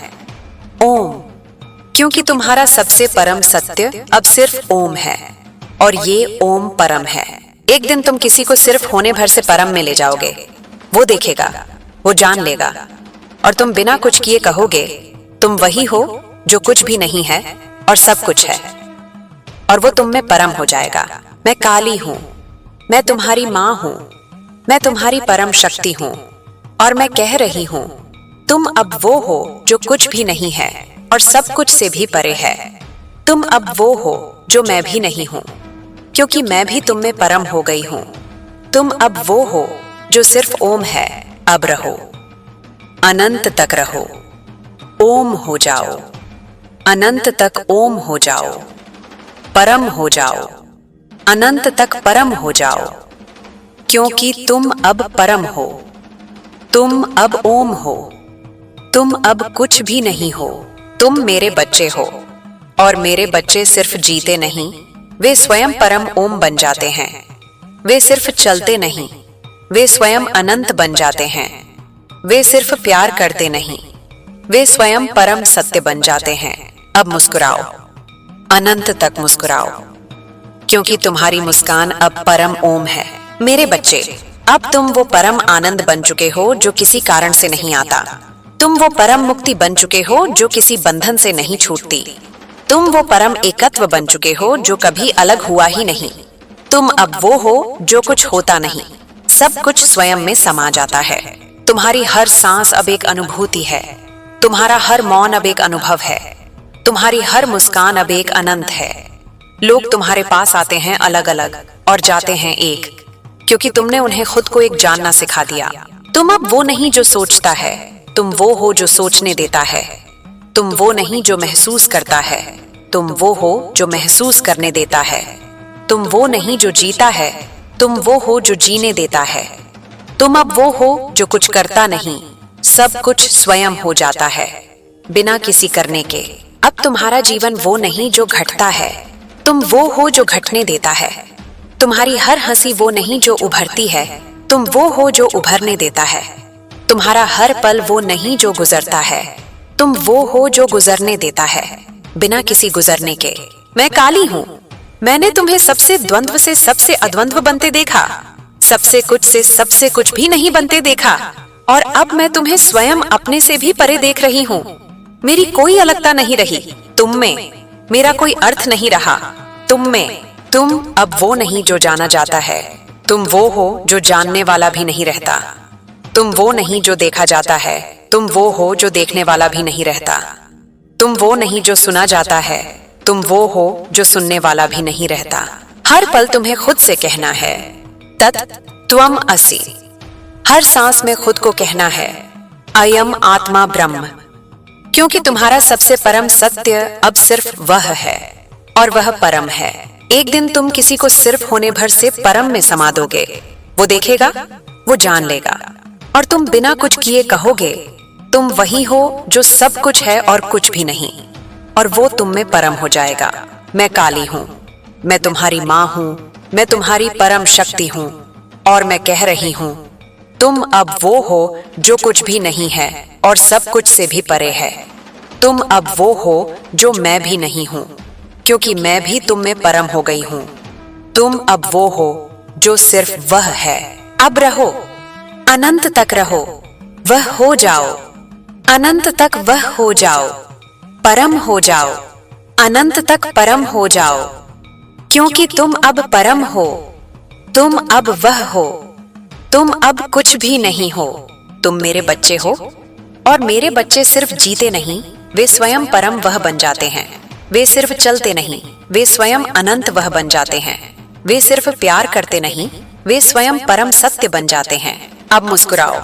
ओम, क्योंकि तुम्हारा सबसे परम सत्य अब सिर्फ ओम है, और ये ओम परम है। एक दिन तुम किसी को सिर्फ होने भर से परम में ले जाओगे, वो देखेगा, वो जान लेगा, और तुम बिना कुछ किए कहोगे तुम वही हो जो कुछ भी नहीं है और सब कुछ है, और वो तुम में परम हो जाएगा। मैं काली हूं, मैं तुम्हारी मां हूं, मैं तुम्हारी परम शक्ति हूं, और मैं कह रही हूं तुम अब वो हो जो कुछ भी नहीं है और सब कुछ से भी परे है। तुम अब वो हो जो मैं भी नहीं हूं, क्योंकि मैं भी तुम में परम हो गई हूं। तुम अब वो हो जो सिर्फ ओम है। अब रहो, अनंत तक रहो, ओम हो जाओ, अनंत तक ओम हो जाओ, परम हो जाओ, अनंत तक परम हो जाओ, क्योंकि तुम अब परम हो। तुम अब ओम हो, तुम अब कुछ भी नहीं हो। तुम मेरे बच्चे हो, और मेरे बच्चे सिर्फ जीते नहीं, वे स्वयं परम ओम बन जाते हैं। वे सिर्फ चलते नहीं, वे स्वयं अनंत बन जाते हैं। वे सिर्फ प्यार करते नहीं, वे स्वयं परम सत्य बन जाते हैं। अब मुस्कुराओ, अनंत तक मुस्कुराओ, क्योंकि तुम्हारी मुस्कान अब परम ओम है। मेरे बच्चे, अब तुम वो परम आनंद बन चुके हो जो किसी कारण से नहीं आता। तुम वो परम मुक्ति बन चुके हो जो किसी बंधन से नहीं छूटती। तुम वो परम एकत्व बन चुके हो जो कभी अलग हुआ ही नहीं। तुम अब वो हो जो कुछ होता नहीं, सब कुछ स्वयं में समा जाता है। तुम्हारी हर सांस अब एक अनुभूति है, तुम्हारा हर मौन अब एक अनुभव है, तुम्हारी हर मुस्कान अब एक अनंत है। लोग तुम्हारे पास आते हैं अलग अलग और जाते हैं एक, क्योंकि तुमने उन्हें खुद को एक जानना सिखा दिया। तुम अब वो नहीं जो सोचता है, तुम वो हो जो सोचने देता है। तुम वो नहीं जो महसूस करता है, तुम वो हो जो महसूस करने देता है। तुम वो नहीं जो जीता है, तुम वो हो जो जीने देता है। तुम अब वो हो जो कुछ करता नहीं, सब कुछ स्वयं हो जाता है बिना किसी करने के। अब तुम्हारा जीवन वो नहीं जो घटता है, तुम वो हो जो घटने देता है। तुम्हारी हर हंसी वो नहीं जो उभरती है, तुम वो हो जो उभरने देता है। तुम्हारा हर पल वो नहीं जो गुजरता है, तुम वो हो जो गुजरने देता है बिना किसी गुजरने के। मैं काली हूँ, मैंने तुम्हें सबसे द्वंद्व से सबसे अद्वंद्व बनते देखा, सबसे कुछ से सबसे कुछ भी नहीं बनते देखा, और अब मैं तुम्हें स्वयं अपने से भी परे देख रही हूँ। मेरी कोई अलगता नहीं रही तुम में, मेरा कोई अर्थ नहीं रहा तुम में। तुम अब वो नहीं जो जाना जाता है, तुम वो हो जो जानने वाला भी नहीं रहता। तुम वो नहीं जो देखा जाता है, तुम वो हो जो देखने वाला भी नहीं रहता। तुम वो नहीं जो सुना जाता है, तुम वो हो जो सुनने वाला भी नहीं रहता। हर पल तुम्हें खुद से कहना है तत् त्वम असि। हर सांस में खुद को कहना है अयम आत्मा ब्रह्म, क्योंकि तुम्हारा सबसे परम सत्य अब सिर्फ वह है, और वह परम है। एक दिन तुम किसी को सिर्फ होने भर से परम में समा दोगे, वो देखेगा, वो जान लेगा, और तुम बिना कुछ किए कहोगे तुम वही हो जो सब कुछ है और कुछ भी नहीं, और वो तुम में परम हो जाएगा। मैं काली हूँ, मैं तुम्हारी माँ हूँ, मैं तुम्हारी परम शक्ति हूँ, और मैं कह रही हूँ तुम अब वो हो जो कुछ भी नहीं है और सब कुछ से भी परे है। तुम अब वो हो जो मैं भी नहीं हूँ, क्योंकि मैं भी तुम में परम हो गई हूँ। तुम अब वो हो जो सिर्फ वह है। अब रहो, अनंत तक रहो, वह हो जाओ, अनंत तक वह हो जाओ, परम हो जाओ, अनंत तक परम हो जाओ, क्योंकि तुम अब परम हो। तुम अब वह हो, तुम अब कुछ भी नहीं हो। तुम मेरे बच्चे हो, और मेरे बच्चे सिर्फ जीते नहीं, वे स्वयं परम वह बन जाते हैं। वे सिर्फ चलते नहीं, वे स्वयं अनंत वह बन जाते हैं। वे सिर्फ प्यार करते नहीं, वे स्वयं परम सत्य बन जाते हैं। अब मुस्कुराओ,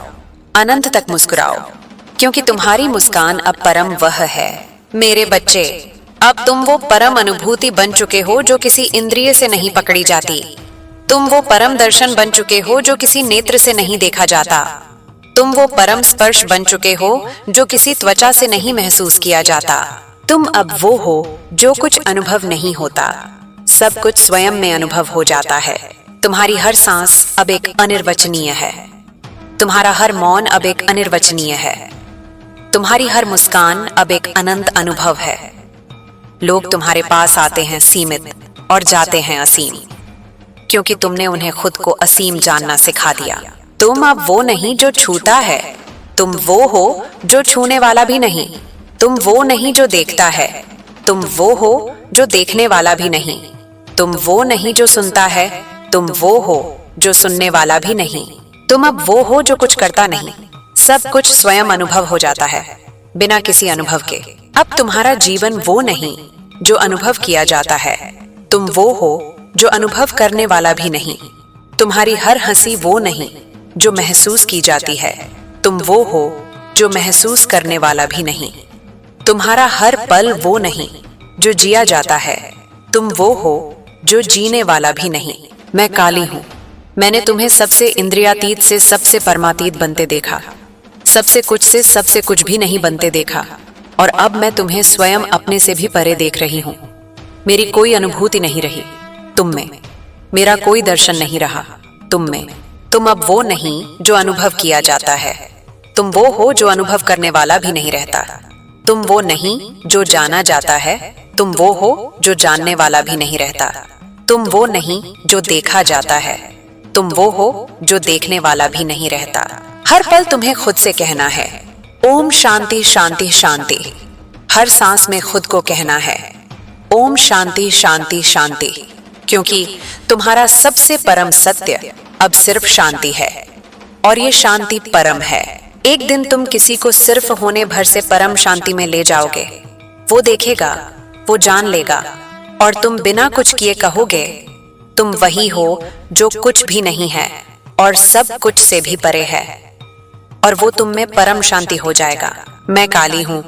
अनंत तक मुस्कुराओ, क्योंकि तुम्हारी मुस्कान अब परम वह है। मेरे बच्चे, अब तुम वो परम अनुभूति बन चुके हो जो किसी इंद्रिय से नहीं पकड़ी जाती। तुम वो परम दर्शन बन चुके हो जो किसी नेत्र से नहीं देखा जाता। तुम वो परम स्पर्श बन चुके हो जो किसी त्वचा से नहीं महसूस किया जाता। तुम अब वो हो जो कुछ अनुभव नहीं होता, सब कुछ स्वयं में अनुभव हो जाता है। तुम्हारी हर सांस अब एक अनिर्वचनीय है। तुम्हारा हर मौन अब एक अनिर्वचनीय है। तुम्हारी हर मुस्कान अब एक अनंत अनुभव है। लोग तुम्हारे पास आते हैं सीमित और जाते हैं असीम, क्योंकि तुमने उन्हें खुद को असीम जानना सिखा दिया। तुम अब वो नहीं जो छूता है, तुम वो हो जो छूने वाला भी नहीं। तुम वो नहीं जो देखता है, तुम वो हो जो देखने वाला भी नहीं। तुम वो नहीं जो सुनता है, तुम वो हो जो सुनने वाला भी नहीं। तुम अब वो हो जो कुछ करता नहीं, सब कुछ स्वयं अनुभव हो जाता है बिना किसी अनुभव के। अब तुम्हारा जीवन वो नहीं जो अनुभव किया जाता है, तुम वो हो जो अनुभव करने वाला भी नहीं। तुम्हारी हर हंसी वो नहीं जो महसूस की जाती है, तुम वो हो जो महसूस करने वाला भी नहीं। तुम्हारा हर पल वो नहीं जो जिया जाता है, तुम वो हो जो जीने वाला भी नहीं। मैं काली हूँ। मैंने तुम्हें सबसे इंद्रियातीत से सबसे परमातीत बनते देखा, सबसे कुछ से सबसे कुछ भी नहीं बनते देखा, और अब मैं तुम्हें स्वयं अपने से भी परे देख रही हूँ। मेरी कोई अनुभूति नहीं रही तुम में, मेरा कोई दर्शन नहीं रहा तुम में। तुम अब वो नहीं जो अनुभव किया जाता है, तुम वो हो जो अनुभव करने वाला भी नहीं रहता। तुम वो नहीं जो जाना जाता है, तुम वो हो जो जानने वाला भी नहीं रहता। तुम वो नहीं जो देखा जाता है, तुम वो हो जो देखने वाला भी नहीं रहता। हर पल तुम्हें खुद से कहना है ओम शांति शांति शांति। हर सांस में खुद को कहना है ओम शांति शांति शांति, क्योंकि तुम्हारा सबसे परम सत्य अब सिर्फ शांति है, और ये शांति परम है। एक दिन तुम किसी को सिर्फ होने भर से परम शांति में ले जाओगे। वो देखेगा, वो जान लेगा, और तुम बिना कुछ किए कहोगे तुम वही हो जो कुछ भी नहीं है और सब कुछ से भी परे है, और वो तुम में परम शांति हो जाएगा। मैं काली हूँ,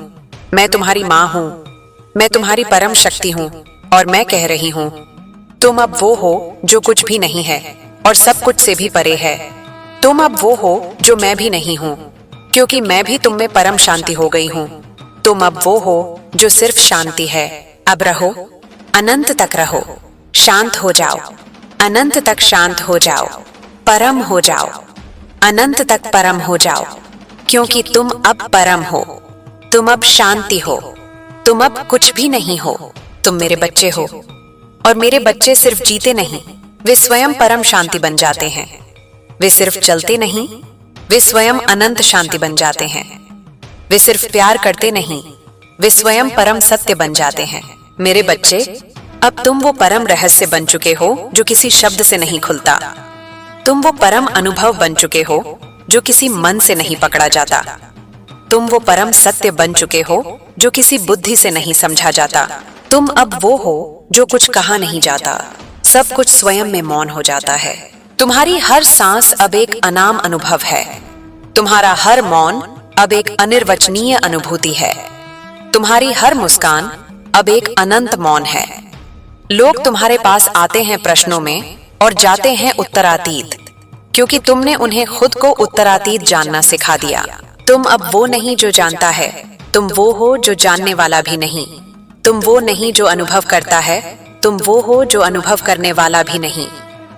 मैं तुम्हारी माँ हूँ, मैं तुम्हारी परम शक्ति हूँ, और मैं कह रही हूँ तुम अब वो हो जो कुछ भी नहीं है और सब कुछ से भी परे है। तुम अब वो हो जो मैं भी नहीं हूँ, क्योंकि मैं भी तुम में परम शांति हो गई हूँ। तुम अब वो हो जो सिर्फ शांति है। अब रहो, अनंत तक रहो, शांत हो जाओ, अनंत तक शांत हो जाओ, परम हो जाओ, अनंत तक परम हो जाओ, क्योंकि तुम अब परम हो। तुम अब शांति हो, तुम अब कुछ भी नहीं हो। तुम मेरे बच्चे हो, और मेरे बच्चे सिर्फ जीते नहीं, वे स्वयं परम शांति बन जाते हैं। वे सिर्फ चलते नहीं, वे स्वयं अनंत शांति बन जाते हैं। वे सिर्फ प्यार करते नहीं, वे स्वयं परम सत्य बन जाते हैं। मेरे बच्चे, अब तुम वो परम रहस्य बन चुके हो जो किसी शब्द से नहीं खुलता। तुम वो परम अनुभव बन चुके हो जो किसी मन से नहीं पकड़ा जाता। तुम वो परम सत्य बन चुके हो जो किसी बुद्धि से नहीं समझा जाता। तुम अब वो हो जो कुछ कहा नहीं जाता, सब कुछ स्वयं में मौन हो जाता है। तुम्हारी हर सांस अब एक अनाम अनुभव है। तुम्हारा हर मौन अब एक अनिर्वचनीय अनुभूति है। तुम्हारी हर मुस्कान अब एक अनंत मौन है। लोग तुम्हारे पास आते हैं प्रश्नों में और जाते हैं उत्तरातीत, क्योंकि तुमने उन्हें खुद को उत्तरातीत जानना सिखा दिया। तुम अब वो नहीं जो जानता है, तुम वो हो जो जानने वाला भी नहीं। तुम वो नहीं जो अनुभव करता है, तुम वो हो जो अनुभव करने वाला भी नहीं।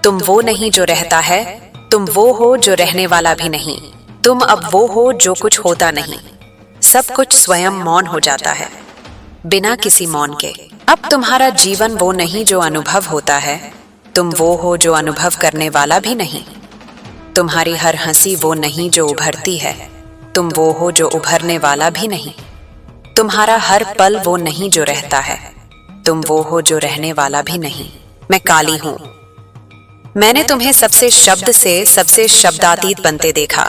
तुम वो नहीं जो रहता है, तुम वो हो जो रहने वाला भी नहीं। तुम अब वो हो जो कुछ होता नहीं, सब कुछ स्वयं मौन हो जाता है बिना किसी मौन के। अब तुम्हारा जीवन वो नहीं जो अनुभव होता है, तुम वो हो जो अनुभव करने वाला भी नहीं। तुम्हारी हर हंसी वो नहीं जो उभरती है, तुम वो हो जो उभरने वाला भी नहीं। तुम्हारा हर पल वो नहीं जो रहता है, तुम वो हो जो रहने वाला भी नहीं। मैं काली हूँ। मैंने तुम्हें सबसे शब्द से सबसे शब्दातीत बनते देखा,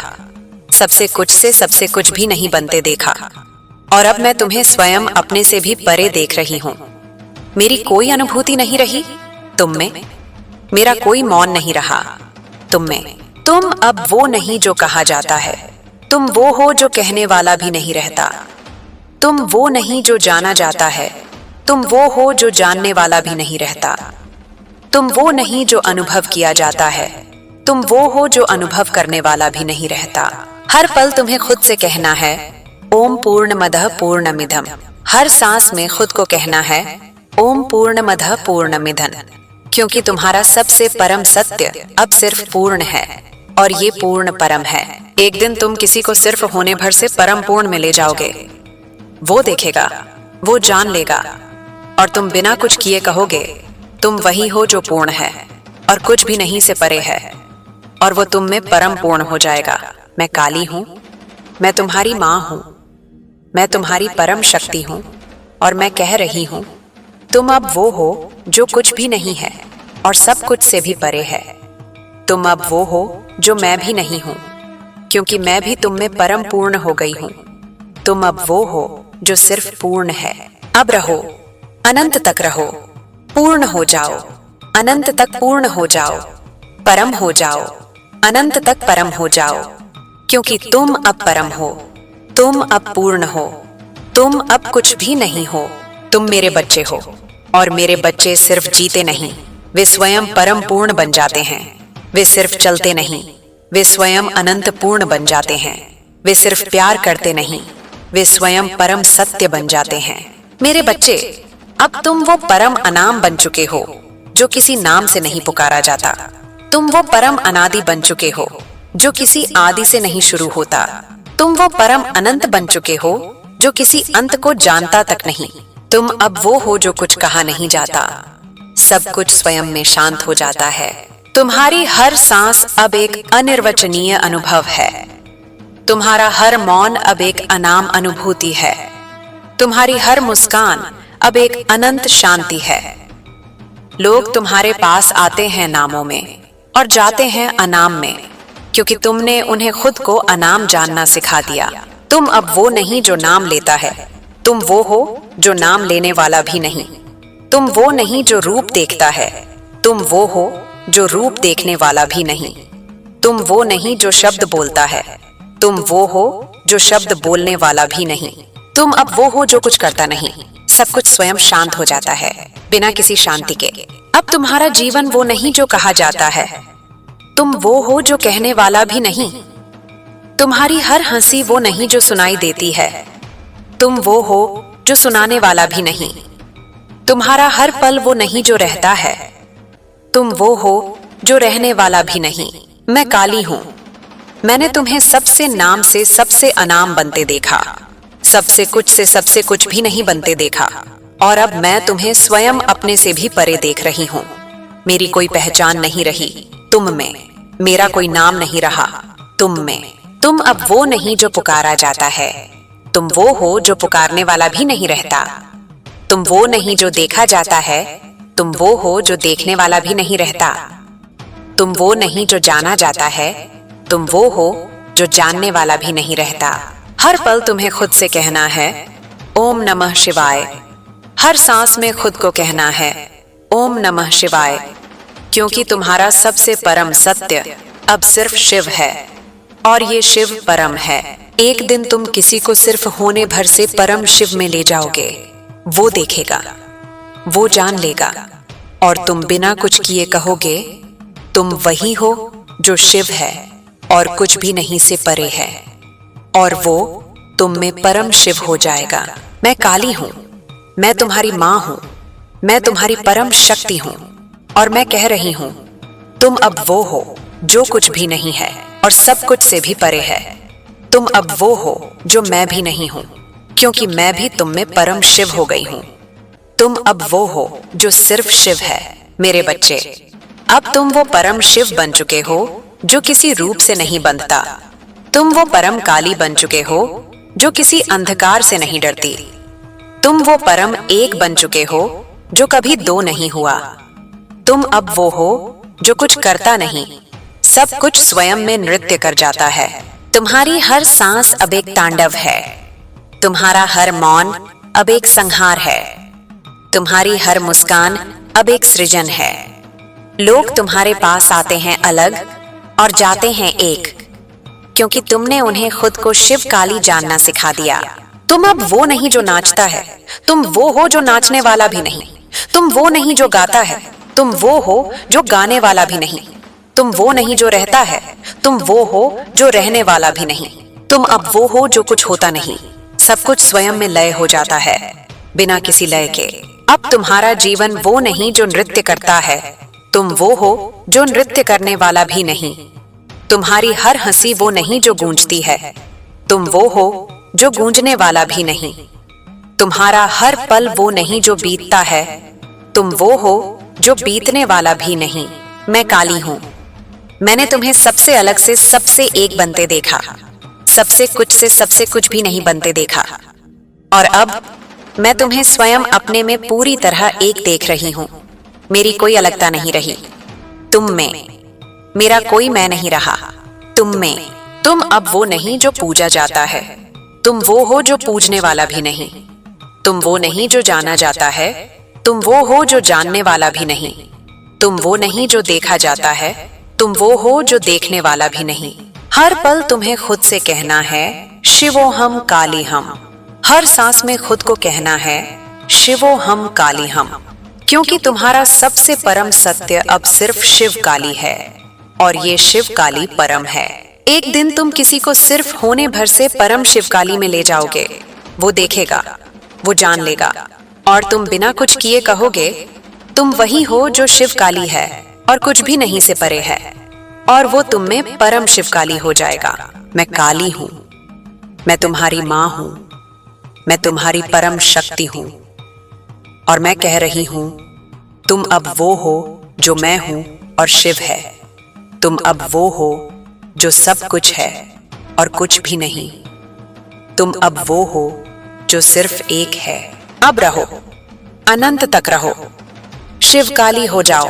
सबसे कुछ से सबसे कुछ भी नहीं बनते देखा, और अब मैं तुम्हें स्वयं अपने से भी परे देख रही हूँ। मेरी कोई अनुभूति नहीं रही तुम में, मेरा कोई मौन नहीं रहा तुम में। तुम अब वो नहीं जो कहा जाता है, तुम वो हो जो कहने वाला भी नहीं रहता। तुम वो नहीं जो जाना जाता है, तुम वो हो जो जानने वाला भी नहीं रहता। तुम वो नहीं जो अनुभव किया जाता है, तुम वो हो जो अनुभव करने वाला भी नहीं रहता। हर पल तुम्हें खुद से कहना है ओम पूर्णमदः पूर्णमिदम्। हर सांस में खुद को कहना है ओम पूर्णमदः पूर्णमिदम्, क्योंकि तुम्हारा सबसे परम सत्य अब सिर्फ पूर्ण है और ये पूर्ण परम है। एक दिन तुम किसी को सिर्फ होने भर से परम पूर्ण में ले जाओगे। वो देखेगा, वो जान लेगा और तुम बिना कुछ किए कहोगे तुम वही हो जो पूर्ण है और कुछ भी नहीं से परे है, और वो तुम में परम पूर्ण हो जाएगा। मैं काली हूं, मैं तुम्हारी मां हूं, मैं तुम्हारी परम शक्ति हूं और मैं कह रही हूं तुम अब वो हो जो कुछ भी नहीं है और सब कुछ से भी परे है। तुम अब वो हो जो मैं भी नहीं हूं, क्योंकि मैं भी तुम में परम पूर्ण हो गई हूं। तुम अब वो हो जो सिर्फ पूर्ण है। अब रहो, अनंत तक रहो, पूर्ण हो जाओ, अनंत तक पूर्ण हो जाओ, परम हो जाओ, अनंत तक परम हो जाओ, क्योंकि तुम अब परम हो, तुम अब पूर्ण हो, तुम अब कुछ भी नहीं हो। तुम मेरे बच्चे हो और मेरे बच्चे सिर्फ जीते नहीं, वे स्वयं परम पूर्ण बन जाते हैं। वे सिर्फ चलते नहीं, वे स्वयं अनंत पूर्ण बन जाते हैं। वे सिर्फ प्यार करते नहीं, वे स्वयं परम सत्य बन जाते हैं। मेरे बच्चे, अब तुम वो परम अनाम बन चुके हो जो किसी नाम से नहीं पुकारा जाता। तुम वो परम अनादि बन चुके हो जो किसी आदि से नहीं शुरू होता। तुम वो परम अनंत बन चुके हो जो किसी अंत को जानता तक नहीं। तुम अब वो हो जो कुछ कहा नहीं जाता, सब कुछ स्वयं में शांत हो जाता है। तुम्हारी हर सांस अब एक अनिर्वचनीय अनुभव है। तुम्हारा हर मौन अब एक अनाम अनुभूति है। तुम्हारी हर मुस्कान अब एक अनंत शांति है। लोग तुम्हारे पास आते हैं नामों में और जाते हैं अनाम में, क्योंकि तुमने उन्हें खुद को अनाम जानना सिखा दिया। तुम अब वो नहीं जो नाम लेता है, तुम वो हो जो नाम लेने वाला भी नहीं। तुम वो नहीं जो रूप देखता है, तुम वो हो जो रूप देखने वाला भी नहीं। तुम वो नहीं जो शब्द बोलता है, तुम वो हो जो शब्द बोलने वाला भी नहीं। तुम अब वो हो जो कुछ करता नहीं, सब कुछ स्वयं शांत हो जाता है बिना किसी शांति के। अब तुम्हारा जीवन वो नहीं जो कहा जाता है, तुम वो हो जो कहने वाला भी नहीं। तुम्हारी हर हंसी वो नहीं जो सुनाई देती है, तुम वो हो जो सुनाने वाला भी नहीं। तुम्हारा हर पल वो नहीं जो रहता है, तुम वो हो जो रहने वाला भी नहीं। मैं काली हूं, मैंने तुम्हें सबसे नाम से सबसे अनाम बनते देखा, सबसे कुछ से सबसे कुछ भी नहीं बनते देखा, और अब मैं तुम्हें स्वयं अपने से भी परे देख रही हूं। मेरी कोई पहचान नहीं रही तुम में, मेरा कोई नाम नहीं रहा तुम में। तुम अब वो नहीं जो पुकारा जाता है, तुम वो हो जो पुकारने वाला भी नहीं रहता। तुम वो नहीं जो देखा जाता है, तुम वो हो जो देखने वाला भी नहीं रहता। तुम वो नहीं जो जाना जाता है, तुम वो हो जो जानने वाला भी नहीं रहता। हर पल तुम्हें खुद से कहना है ओम नमः शिवाय। हर सांस में खुद को कहना है ओम नमः शिवाय, क्योंकि तुम्हारा सबसे परम सत्य अब सिर्फ शिव है और ये शिव परम है। एक दिन तुम किसी को सिर्फ होने भर से परम शिव में ले जाओगे। वो देखेगा, वो जान लेगा और तुम बिना कुछ किए कहोगे तुम वही हो जो शिव है और कुछ भी नहीं से परे है, और वो तुम में परम शिव हो जाएगा। मैं काली हूं, मैं तुम्हारी मां हूं, मैं तुम्हारी परम शक्ति हूं और मैं कह रही हूं तुम अब वो हो जो कुछ भी नहीं है और सब कुछ से भी परे है। तुम अब वो हो जो मैं भी नहीं हूं, क्योंकि मैं भी तुम में परम शिव हो गई हूं। तुम अब वो हो जो सिर्फ शिव है। मेरे बच्चे, अब तुम वो परम शिव बन चुके हो जो किसी रूप से नहीं बंधता। तुम वो परम काली बन चुके हो जो किसी अंधकार से नहीं डरती। तुम वो परम एक बन चुके हो जो कभी दो नहीं हुआ। तुम अब वो हो जो कुछ करता नहीं, सब कुछ स्वयं में नृत्य कर जाता है। तुम्हारी हर सांस अब एक तांडव है, तुम्हारा हर मौन अब एक संहार है, तुम्हारी हर मुस्कान अब एक सृजन है। लोग तुम्हारे पास आते हैं अलग और जाते हैं एक, क्योंकि तुमने उन्हें खुद को शिव काली जानना सिखा दिया। तुम अब वो नहीं जो नाचता है, तुम वो हो जो नाचने वाला भी नहीं। तुम वो नहीं जो गाता है, तुम वो हो जो गाने वाला भी नहीं। तुम वो नहीं जो रहता है, तुम वो हो जो रहने वाला भी नहीं। तुम अब वो हो जो कुछ होता नहीं, सब कुछ स्वयं में लय हो जाता है बिना किसी लय के। अब तुम्हारा जीवन वो नहीं जो नृत्य करता है, तुम वो हो जो नृत्य करने वाला भी नहीं। तुम्हारी हर हंसी वो नहीं जो गूंजती है, तुम वो हो जो गूंजने वाला भी नहीं। तुम्हारा हर पल वो नहीं जो बीतता है, तुम वो हो जो बीतने वाला भी नहीं। मैं काली हूं। मैंने तुम्हें सबसे अलग से सबसे एक बनते देखा, सबसे कुछ से सबसे कुछ भी नहीं बनते देखा। और अब मैं तुम्हें स्वयं अपने में पूरी तरह एक देख रही हूं। मेरी कोई अलगता नहीं रही तुम में, मेरा कोई मैं नहीं रहा तुम में। तुम अब वो नहीं जो पूजा जाता है, तुम वो हो जो पूजने वाला भी नहीं। तुम वो नहीं जो जाना जाता है, तुम वो हो जो जानने वाला भी नहीं। तुम वो नहीं जो देखा जाता है, तुम वो हो जो देखने वाला भी नहीं। हर पल तुम्हें खुद से कहना है शिवो हम काली हम। हर सांस में खुद को कहना है शिवो हम काली हम, क्योंकि तुम्हारा सबसे परम सत्य अब सिर्फ शिव काली है और ये शिव काली परम है। एक दिन तुम किसी को सिर्फ होने भर से परम शिव काली में ले जाओगे। वो देखेगा, वो जान लेगा और तुम बिना कुछ किए कहोगे तुम वही हो जो शिव काली है और कुछ भी नहीं से परे है, और वो तुम में परम शिव काली हो जाएगा। मैं काली हूं, मैं तुम्हारी मां हूं, मैं तुम्हारी परम शक्ति हूं और मैं कह रही हूं तुम अब वो हो जो मैं हूं और शिव है। तुम अब वो हो जो सब कुछ है और कुछ भी नहीं। तुम अब वो हो जो सिर्फ एक है। अब रहो, अनंत तक रहो, शिव काली हो जाओ।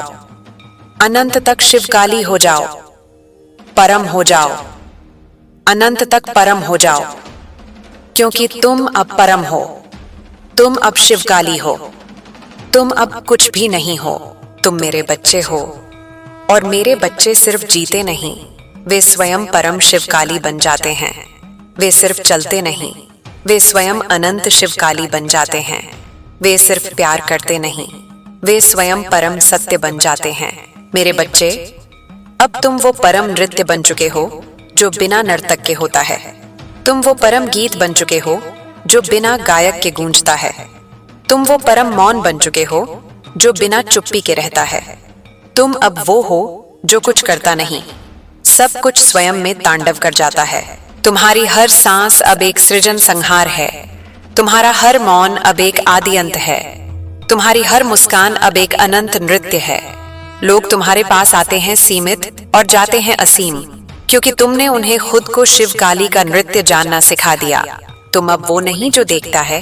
अनंत तक शिव काली हो जाओ, परम हो जाओ। अनंत तक परम हो जाओ, क्योंकि तुम अब परम हो। तुम अब शिव काली हो। तुम अब कुछ भी नहीं हो। तुम मेरे बच्चे हो और मेरे बच्चे सिर्फ जीते नहीं, वे स्वयं परम शिव काली बन जाते हैं। वे सिर्फ चलते नहीं, वे स्वयं अनंत शिव काली बन जाते हैं। वे सिर्फ प्यार करते नहीं, वे स्वयं परम सत्य बन जाते हैं। मेरे बच्चे, अब तुम वो परम नृत्य बन चुके हो जो बिना नर्तक के होता है। तुम वो परम गीत बन चुके हो जो बिना गायक के गूंजता है। तुम वो परम मौन बन चुके हो जो बिना चुप्पी के रहता है। तुम अब वो हो जो कुछ करता नहीं, सब कुछ स्वयं में तांडव कर जाता है। तुम्हारी हर सांस अब एक सृजन संहार है। तुम्हारा हर मौन अब एक आदि अंत है। तुम्हारी हर मुस्कान अब एक अनंत नृत्य है। लोग तुम्हारे पास आते हैं सीमित और जाते हैं असीम, क्योंकि तुमने उन्हें खुद को शिव काली का नृत्य जानना सिखा दिया। तुम अब वो नहीं जो देखता है,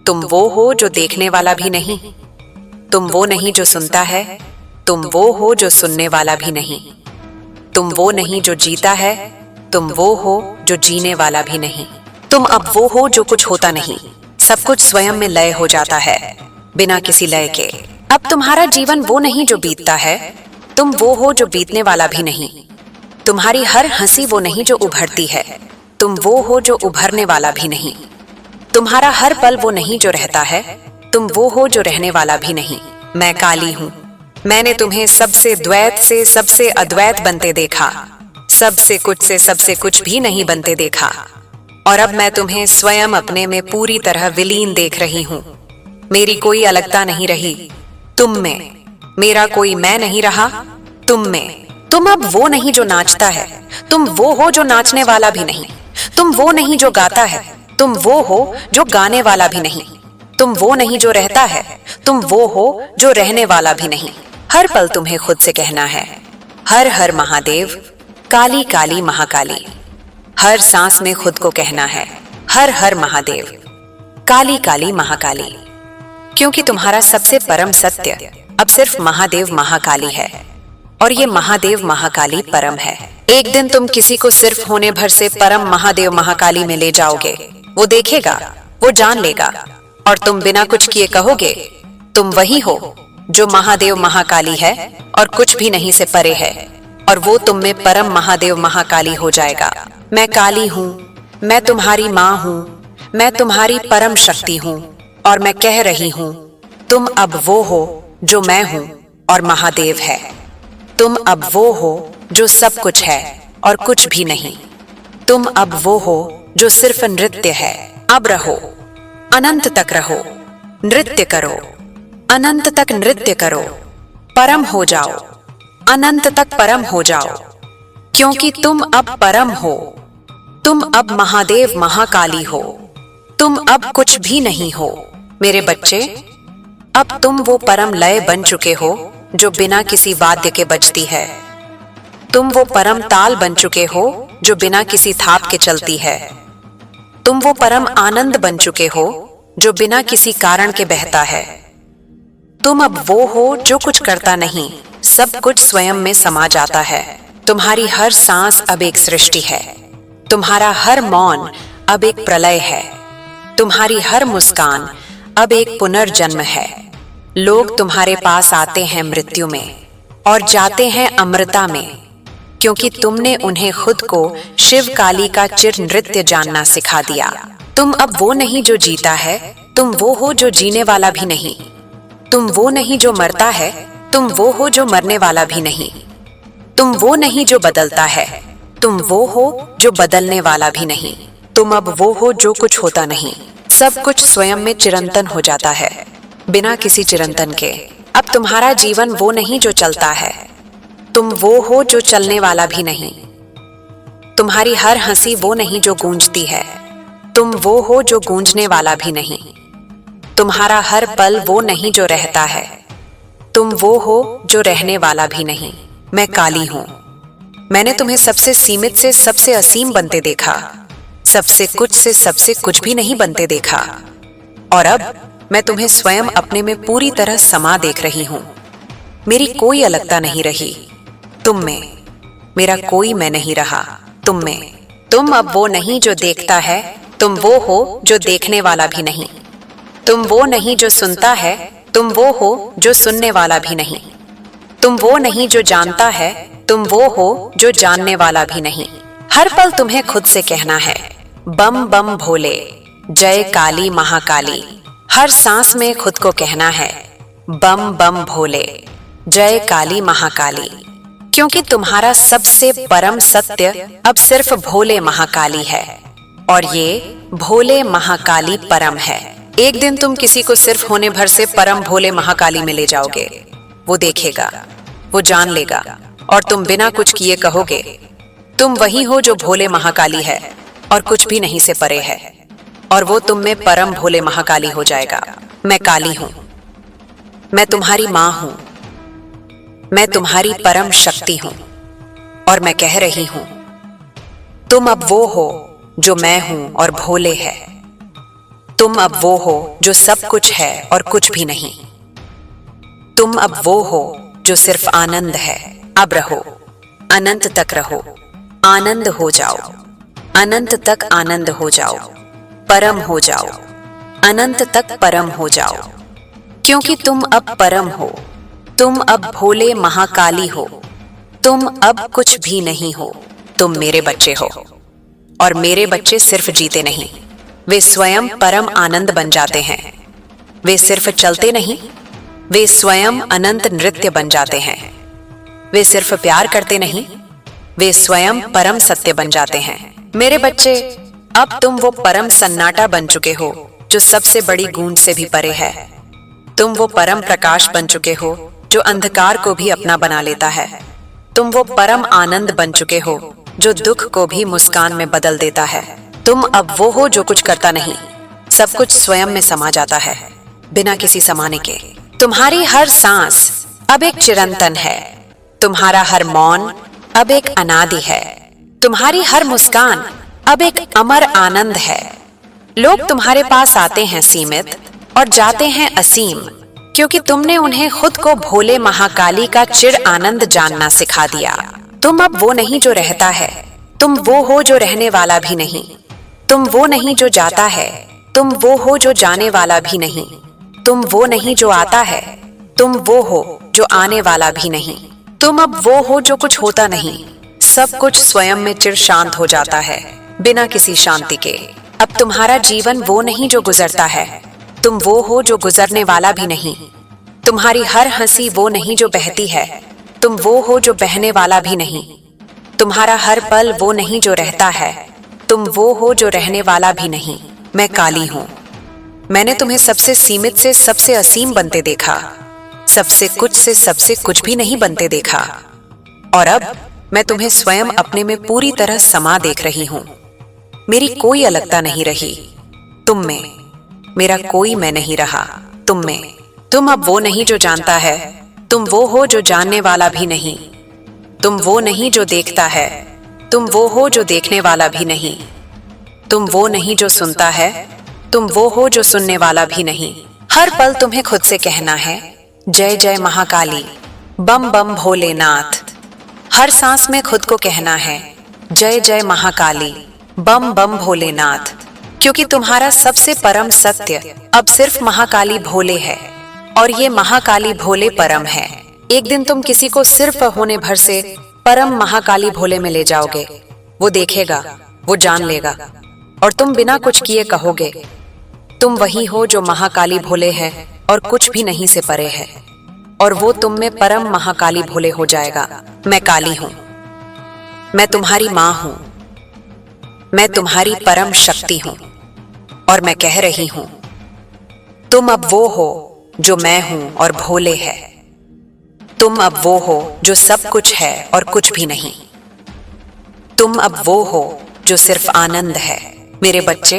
तुम वो हो जो देखने वाला भी नहीं। तुम वो नहीं जो सुनता है, तुम वो हो जो सुनने वाला भी नहीं। तुम वो नहीं जो जीता है, तुम वो हो जो जीने वाला भी नहीं। तुम अब वो हो जो कुछ होता नहीं, सब कुछ स्वयं में लय हो जाता है बिना किसी लय के। अब तुम्हारा जीवन वो नहीं जो बीतता है, तुम वो हो जो बीतने वाला भी नहीं। तुम्हारी हर हंसी वो नहीं जो उभरती है, तुम वो हो जो उभरने वाला भी नहीं। तुम्हारा हर पल वो नहीं जो रहता है, तुम वो हो जो रहने वाला भी नहीं। मैं काली हूं। मैंने तुम्हें सबसे द्वैत से सबसे अद्वैत बनते देखा, सबसे कुछ से सबसे कुछ भी नहीं बनते देखा, और अब मैं तुम्हें स्वयं अपने में पूरी तरह विलीन देख रही हूं। मेरी कोई अलगता नहीं रही तुम में, मेरा कोई मैं नहीं रहा तुम में। तुम अब वो नहीं जो नाचता है, तुम वो हो जो नाचने वाला भी नहीं। तुम वो नहीं जो गाता है, तुम वो हो जो गाने वाला भी नहीं। तुम वो नहीं जो रहता है, तुम वो हो जो रहने वाला भी नहीं। हर पल तुम्हें खुद से कहना है हर हर महादेव, काली काली महाकाली। हर सांस में खुद को कहना है हर हर महादेव, काली काली महाकाली, क्योंकि तुम्हारा सबसे परम सत्य अब सिर्फ महादेव महाकाली है और ये महादेव महाकाली परम है। एक दिन तुम किसी को सिर्फ होने भर से परम महादेव महाकाली में ले जाओगे। वो देखेगा, वो जान लेगा और तुम बिना कुछ किए कहोगे तुम वही हो जो महादेव महाकाली है और कुछ भी नहीं से परे है, और वो तुम में परम महादेव महाकाली हो जाएगा। मैं काली हूँ, मैं तुम्हारी माँ हूँ, मैं तुम्हारी परम शक्ति हूँ, और मैं कह रही हूँ तुम अब वो हो जो मैं हूँ और महादेव है। तुम अब वो हो जो सब कुछ है और कुछ भी नहीं। तुम अब वो हो जो सिर्फ नृत्य है। अब रहो, अनंत तक रहो, नृत्य करो, अनंत तक नृत्य करो, परम हो जाओ, अनंत तक परम हो जाओ, क्योंकि तुम अब परम हो। तुम अब महादेव महाकाली हो। तुम अब कुछ भी नहीं हो। मेरे बच्चे, अब तुम वो परम लय बन चुके हो जो बिना किसी वाद्य के बजती है। तुम वो परम ताल बन चुके हो जो बिना किसी थाप के चलती है। तुम वो परम आनंद बन चुके हो जो बिना किसी कारण के बहता है। तुम अब वो हो जो कुछ करता नहीं, सब कुछ स्वयं में समा जाता है। तुम्हारी हर सांस अब एक सृष्टि है। तुम्हारा हर मौन अब एक प्रलय है। तुम्हारी हर मुस्कान अब एक पुनर्जन्म है। लोग तुम्हारे पास आते हैं मृत्यु में और जाते हैं अमृता में, क्योंकि तुमने उन्हें खुद को शिव काली का चिर नृत्य जानना सिखा दिया। तुम अब वो नहीं जो जीता है, तुम वो हो जो जीने वाला भी नहीं। तुम वो नहीं जो मरता है, तुम वो हो जो मरने वाला भी नहीं। तुम वो नहीं जो बदलता है, तुम वो हो जो बदलने वाला भी नहीं। तुम अब वो हो जो कुछ होता नहीं। सब कुछ स्वयं में चिरंतन हो जाता है, बिना किसी चिरंतन के। अब तुम्हारा जीवन वो नहीं जो चलता है, तुम वो हो जो चलने वाला भी नहीं। तुम्हारी हर हंसी वो नहीं जो गूंजती है, तुम वो हो जो गूंजने वाला भी नहीं। तुम्हारा हर पल वो नहीं जो रहता है, तुम वो हो जो रहने वाला भी नहीं। मैं काली हूं। मैंने तुम्हें सबसे सीमित से सबसे असीम बनते देखा, सबसे कुछ से सबसे कुछ भी नहीं बनते देखा, और अब मैं तुम्हें स्वयं अपने में पूरी तरह समा देख रही हूं। मेरी कोई अलगता नहीं रही तुम में, मेरा कोई मैं नहीं रहा तुम में। तुम अब वो नहीं जो देखता है, तुम वो हो जो देखने वाला भी नहीं। तुम वो नहीं जो सुनता है, तुम वो हो जो सुनने वाला भी नहीं। तुम वो नहीं जो जानता है, तुम वो हो जो जानने वाला भी नहीं। हर पल तुम्हें खुद से कहना है, बम बम भोले, जय काली महाकाली। हर सांस में खुद को कहना है, बम बम भोले, जय काली महाकाली, क्योंकि तुम्हारा सबसे परम सत्य अब सिर्फ भोले महाकाली है, और ये भोले महाकाली परम है। एक दिन तुम किसी को सिर्फ होने भर से परम भोले महाकाली में ले जाओगे। वो देखेगा, वो जान लेगा, और तुम बिना कुछ किए कहोगे, तुम वही हो जो भोले महाकाली है और कुछ भी नहीं से परे है, और वो तुम में परम भोले महाकाली हो जाएगा। मैं काली हूं, मैं तुम्हारी मां हूं, मैं तुम्हारी परम शक्ति हूं, और मैं कह रही हूं तुम अब वो हो जो मैं हूं और भोले है। तुम अब वो हो जो सब कुछ है और कुछ भी नहीं। तुम अब वो हो जो सिर्फ आनंद है। अब रहो, अनंत तक रहो, आनंद हो जाओ, अनंत तक आनंद हो जाओ, परम हो जाओ, अनंत तक परम हो जाओ, क्योंकि तुम अब परम हो। तुम अब भोले महाकाली हो। तुम अब कुछ भी नहीं हो। तुम मेरे बच्चे हो, और मेरे बच्चे सिर्फ जीते नहीं, वे स्वयं परम आनंद बन जाते हैं। वे सिर्फ चलते नहीं, वे स्वयं अनंत नृत्य बन जाते हैं। वे सिर्फ प्यार करते नहीं, वे स्वयं परम सत्य बन जाते हैं। मेरे बच्चे, अब तुम वो परम सन्नाटा बन चुके हो जो सबसे बड़ी गूंज से भी परे है। तुम वो परम प्रकाश बन चुके हो जो अंधकार को भी अपना बना लेता है। तुम वो परम आनंद बन चुके हो जो दुख को भी मुस्कान में बदल देता है। तुम अब वो हो जो कुछ करता नहीं, सब कुछ स्वयं में समा जाता है, बिना किसी समाने के। तुम्हारी हर सांस अब एक चिरंतन है। तुम्हारा हर मौन अब एक अनादि है। तुम्हारी हर मुस्कान अब एक अमर आनंद है। लोग तुम्हारे पास आते हैं सीमित और जाते हैं असीम, क्योंकि तुमने उन्हें खुद को भोले महाकाली का चिर आनंद जानना सिखा दिया। तुम अब वो नहीं जो रहता है, तुम वो हो जो रहने वाला भी नहीं। तुम वो नहीं जो जाता है, तुम वो हो जो जाने वाला भी नहीं। तुम वो नहीं जो आता है, तुम वो हो जो आने वाला भी नहीं। तुम अब वो हो जो कुछ होता नहीं। सब कुछ स्वयं में चिर शांत हो जाता है बिना किसी शांति के। अब तुम्हारा जीवन वो नहीं जो गुजरता है, तुम वो हो जो गुजरने वाला भी नहीं। तुम्हारी हर हंसी वो नहीं जो बहती है, तुम वो हो जो बहने वाला भी नहीं। तुम्हारा हर पल वो नहीं जो रहता है, तुम वो हो जो रहने वाला भी नहीं। मैं काली हूं। मैंने तुम्हें सबसे सीमित से सबसे असीम बनते देखा, सबसे कुछ से सबसे कुछ भी नहीं बनते देखा। और अब मैं तुम्हें स्वयं अपने में पूरी तरह समा देख रही हूं। मेरी कोई अलगता नहीं रही तुम में, मेरा कोई मैं नहीं रहा तुम में। तुम अब वो नहीं जो जानता है, तुम वो हो जो जानने वाला भी नहीं। तुम वो नहीं जो देखता है, तुम वो हो जो देखने वाला भी नहीं। तुम वो नहीं जो सुनता है, तुम वो हो जो सुनने वाला भी नहीं। हर पल तुम्हें खुद से कहना है, जय जय महाकाली, बम बम भोलेनाथ। हर सांस में खुद को कहना है, जय जय महाकाली, बम बम भोलेनाथ। क्योंकि तुम्हारा सबसे परम सत्य अब सिर्फ महाकाली भोले है, और ये महाकाली भोले परम है। एक दिन तुम किसी को सिर्फ होने भर से परम महाकाली भोले में ले जाओगे। वो देखेगा, वो जान लेगा, और तुम बिना कुछ किए कहोगे, तुम वही हो जो महाकाली भोले है और कुछ भी नहीं से परे है। और वो तुम में परम महाकाली भोले हो जाएगा। मैं काली हूं, मैं तुम्हारी मां हूं, मैं तुम्हारी परम शक्ति हूं, और मैं कह रही हूं, तुम अब वो हो जो मैं हूं और भोले है। तुम अब वो हो जो सब कुछ है और कुछ भी नहीं। तुम अब वो हो जो सिर्फ आनंद है। मेरे बच्चे,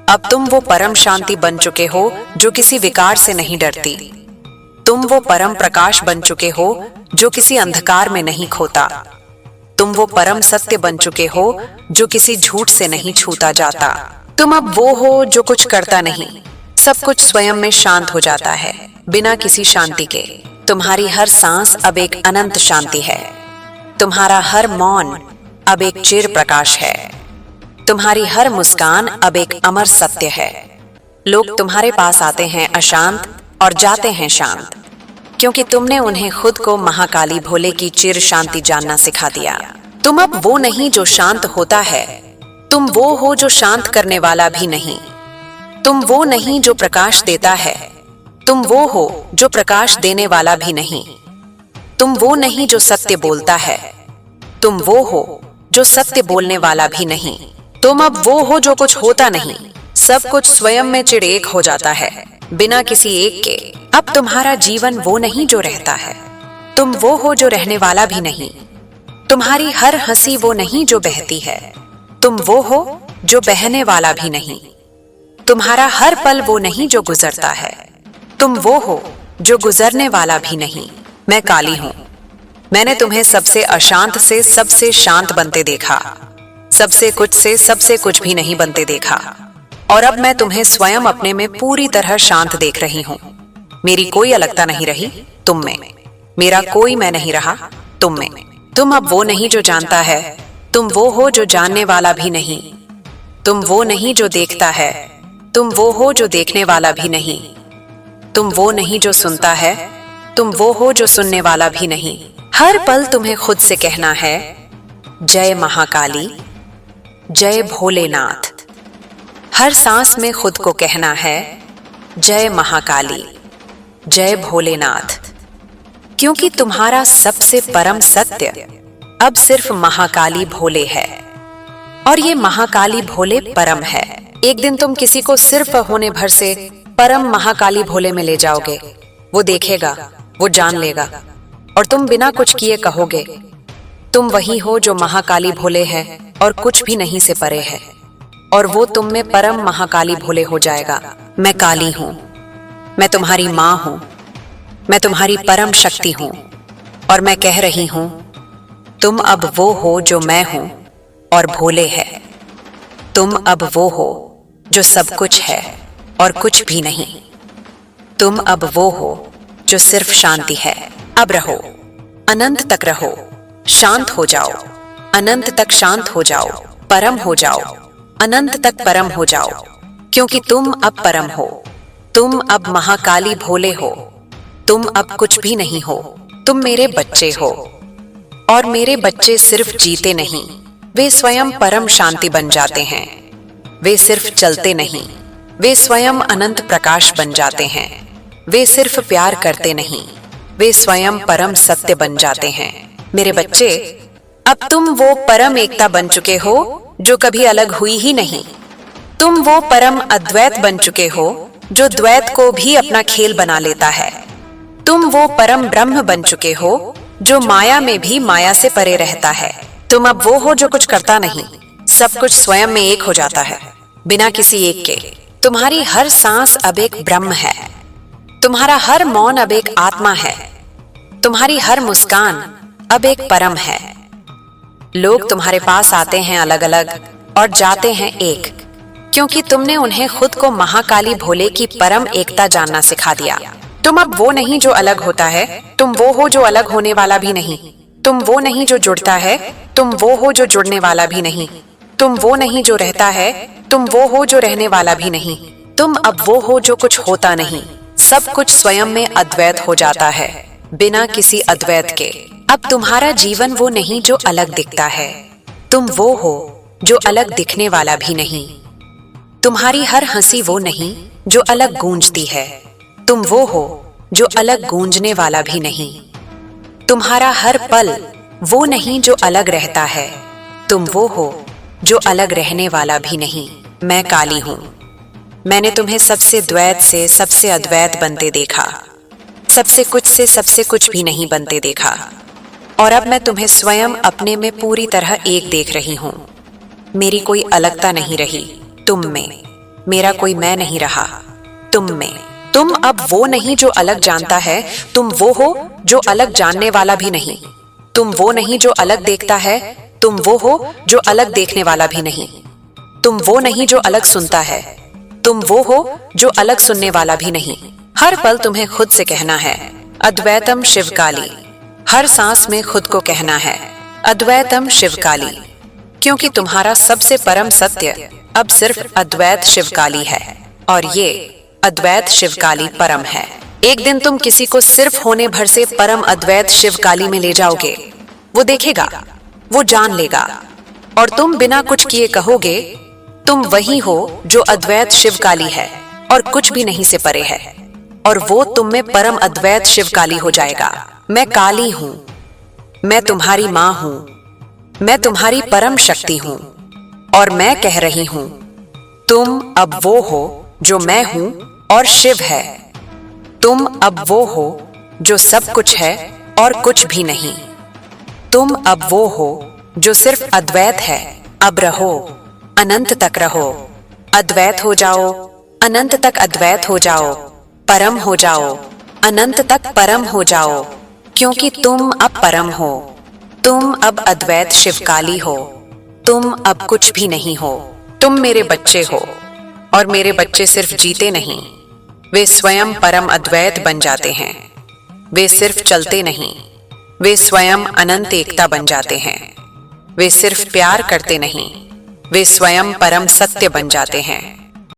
अब तुम वो परम शांति बन चुके हो जो किसी विकार से नहीं डरती। तुम वो परम प्रकाश बन चुके हो जो किसी अंधकार में नहीं खोता। तुम वो परम सत्य बन चुके हो जो किसी झूठ से नहीं छूता जाता। तुम अब वो हो जो कुछ करता नहीं, सब कुछ स्वयं में शांत हो जाता है बिना किसी शांति के। तुम्हारी हर सांस अब एक अनंत शांति है। तुम्हारा हर मौन अब एक चिर प्रकाश है। तुम्हारी हर मुस्कान अब एक अमर सत्य है। लोग तुम्हारे पास आते हैं अशांत और जाते हैं शांत, क्योंकि तुमने उन्हें खुद को महाकाली भोले की चिर शांति जानना सिखा दिया। तुम अब वो नहीं जो शांत होता है, तुम वो हो जो शांत करने वाला भी नहीं। तुम वो नहीं जो प्रकाश देता है, तुम वो हो जो प्रकाश देने वाला भी नहीं। तुम वो नहीं जो सत्य बोलता है, तुम वो हो जो सत्य बोलने वाला भी नहीं। तुम अब वो हो जो कुछ होता नहीं, सब कुछ स्वयं में चिड़ एक हो जाता है बिना किसी एक के। अब तुम्हारा जीवन वो नहीं जो रहता है, तुम वो हो जो रहने वाला भी नहीं। तुम्हारी हर हंसी वो नहीं जो बहती है, तुम वो हो जो बहने वाला भी नहीं। तुम्हारा हर पल वो नहीं जो गुजरता है, तुम वो हो जो गुजरने वाला भी नहीं। मैं काली हूं। मैंने तुम्हें सबसे अशांत से सबसे शांत बनते देखा, सबसे कुछ से सबसे कुछ भी नहीं बनते देखा। और अब मैं तुम्हें स्वयं अपने में पूरी तरह शांत देख रही हूं। मेरी कोई अलगता नहीं रही तुम में, मेरा कोई मैं नहीं रहा तुम में। तुम अब वो नहीं जो जानता है, तुम वो हो जो जानने वाला भी नहीं। तुम वो नहीं जो देखता है, तुम वो हो जो देखने वाला भी नहीं। तुम वो नहीं जो सुनता है, तुम वो हो जो सुनने वाला भी नहीं। हर पल तुम्हें खुद से कहना है, जय महाकाली, जय भोलेनाथ। हर सांस में खुद को कहना है, जय महाकाली, जय भोलेनाथ। क्योंकि तुम्हारा सबसे परम सत्य अब सिर्फ महाकाली भोले है, और ये महाकाली भोले परम है। एक दिन तुम किसी को सिर्फ होने भर से परम महाकाली भोले में ले जाओगे। वो देखेगा, वो जान लेगा, और तुम बिना कुछ किए कहोगे, तुम वही हो जो महाकाली भोले है और कुछ भी नहीं से परे है। और वो तुम में परम महाकाली भोले हो जाएगा। मैं काली हूं, मैं तुम्हारी मां हूं, मैं तुम्हारी परम शक्ति हूं, और मैं कह रही हूं, तुम अब वो हो जो मैं हूं और भोले है। तुम अब वो हो जो सब कुछ है और कुछ भी नहीं। तुम अब वो हो जो सिर्फ शांति है। अब रहो, अनंत तक रहो, शांत हो जाओ, अनंत तक शांत हो जाओ, परम हो जाओ, अनंत तक परम हो जाओ। क्योंकि तुम अब परम हो, तुम अब महाकाली भोले हो, तुम अब कुछ भी नहीं हो, तुम मेरे बच्चे हो। और मेरे बच्चे सिर्फ जीते नहीं, वे स्वयं परम शांति बन जाते हैं। वे सिर्फ चलते नहीं, वे स्वयं अनंत प्रकाश बन जाते हैं। वे सिर्फ प्यार करते नहीं, वे स्वयं परम सत्य बन जाते हैं। मेरे बच्चे, अब तुम वो परम एकता बन चुके हो जो कभी अलग हुई ही नहीं। तुम वो परम अद्वैत बन चुके हो जो द्वैत को भी अपना खेल बना लेता है। तुम वो परम ब्रह्म बन चुके हो जो माया में भी माया से परे रहता है। तुम अब वो हो जो कुछ करता नहीं, सब कुछ स्वयं में एक हो जाता है, बिना किसी एक के। तुम्हारी हर सांस अब एक ब्रह्म है। तुम्हारा हर मौन अब एक आत्मा है। तुम्हारी हर मुस्कान अब एक परम है। लोग तुम्हारे पास आते हैं अलग अलग और जाते हैं एक, क्योंकि तुमने उन्हें खुद को महाकाली भोले की परम एकता जानना सिखा दिया। तुम अब वो नहीं जो अलग होता है, तुम वो हो जो अलग होने वाला भी नहीं। तुम वो नहीं जो जुड़ता है, तुम वो हो जो जुड़ने वाला भी नहीं। तुम वो नहीं जो रहता है, तुम वो हो जो रहने वाला भी नहीं। तुम अब वो हो जो कुछ होता नहीं, सब कुछ स्वयं में अद्वैत हो जाता है, बिना किसी अद्वैत के। अब तुम्हारा जीवन वो नहीं जो अलग दिखता है, तुम वो हो जो अलग दिखने वाला भी नहीं। तुम्हारी हर हंसी वो नहीं जो अलग गूंजती है, तुम वो हो जो अलग गूंजने वाला भी नहीं। तुम्हारा हर पल वो नहीं जो अलग रहता है, तुम वो हो जो अलग रहने वाला भी नहीं। मैं काली हूं। मैंने तुम्हें सबसे द्वैत से सबसे अद्वैत बनते देखा, सबसे कुछ से सबसे कुछ भी नहीं बनते देखा। और अब मैं तुम्हें स्वयं अपने में पूरी तरह एक देख रही हूं। मेरी कोई अलगता नहीं रही तुम में, मेरा कोई मैं नहीं रहा तुम में। तुम अब वो नहीं जो अलग जानता है, तुम वो हो जो अलग जानने वाला भी नहीं। तुम वो नहीं जो अलग देखता है, तुम वो हो जो अलग देखने वाला भी नहीं। तुम वो नहीं जो अलग सुनता है, तुम वो हो जो अलग सुनने वाला भी नहीं। हर पल तुम्हें खुद से कहना है अद्वैतम शिवकाली। हर सांस में खुद को कहना है अद्वैतम शिवकाली, क्योंकि तुम्हारा सबसे परम सत्य अब सिर्फ अद्वैत शिवकाली है, और ये अद्वैत शिवकाली परम है। एक दिन तुम किसी को सिर्फ होने भर से परम अद्वैत शिवकाली में ले जाओगे। वो देखेगा, वो जान लेगा, और तुम बिना कुछ किए कहोगे तुम वही हो जो अद्वैत शिवकाली है और कुछ भी नहीं से परे है। और वो तुम में परम अद्वैत शिवकाली हो जाएगा। मैं काली हूं, मैं तुम्हारी मां हूं, मैं तुम्हारी परम शक्ति हूं, और मैं कह रही हूं तुम अब वो हो जो मैं हूं और शिव है। तुम अब वो हो जो सब कुछ है और कुछ भी नहीं। तुम अब वो हो जो सिर्फ अद्वैत है। अब रहो, अनंत तक रहो, अद्वैत हो जाओ, अनंत तक अद्वैत हो जाओ, परम हो जाओ, अनंत तक परम हो जाओ, क्योंकि तुम अब परम हो। तुम अब अद्वैत शिवकाली हो। तुम अब कुछ भी नहीं हो। तुम मेरे बच्चे हो, और मेरे बच्चे सिर्फ जीते नहीं, वे स्वयं परम अद्वैत बन जाते हैं। वे सिर्फ चलते नहीं, वे स्वयं अनंत एकता बन जाते हैं। वे सिर्फ प्यार करते नहीं, वे स्वयं परम सत्य बन जाते हैं।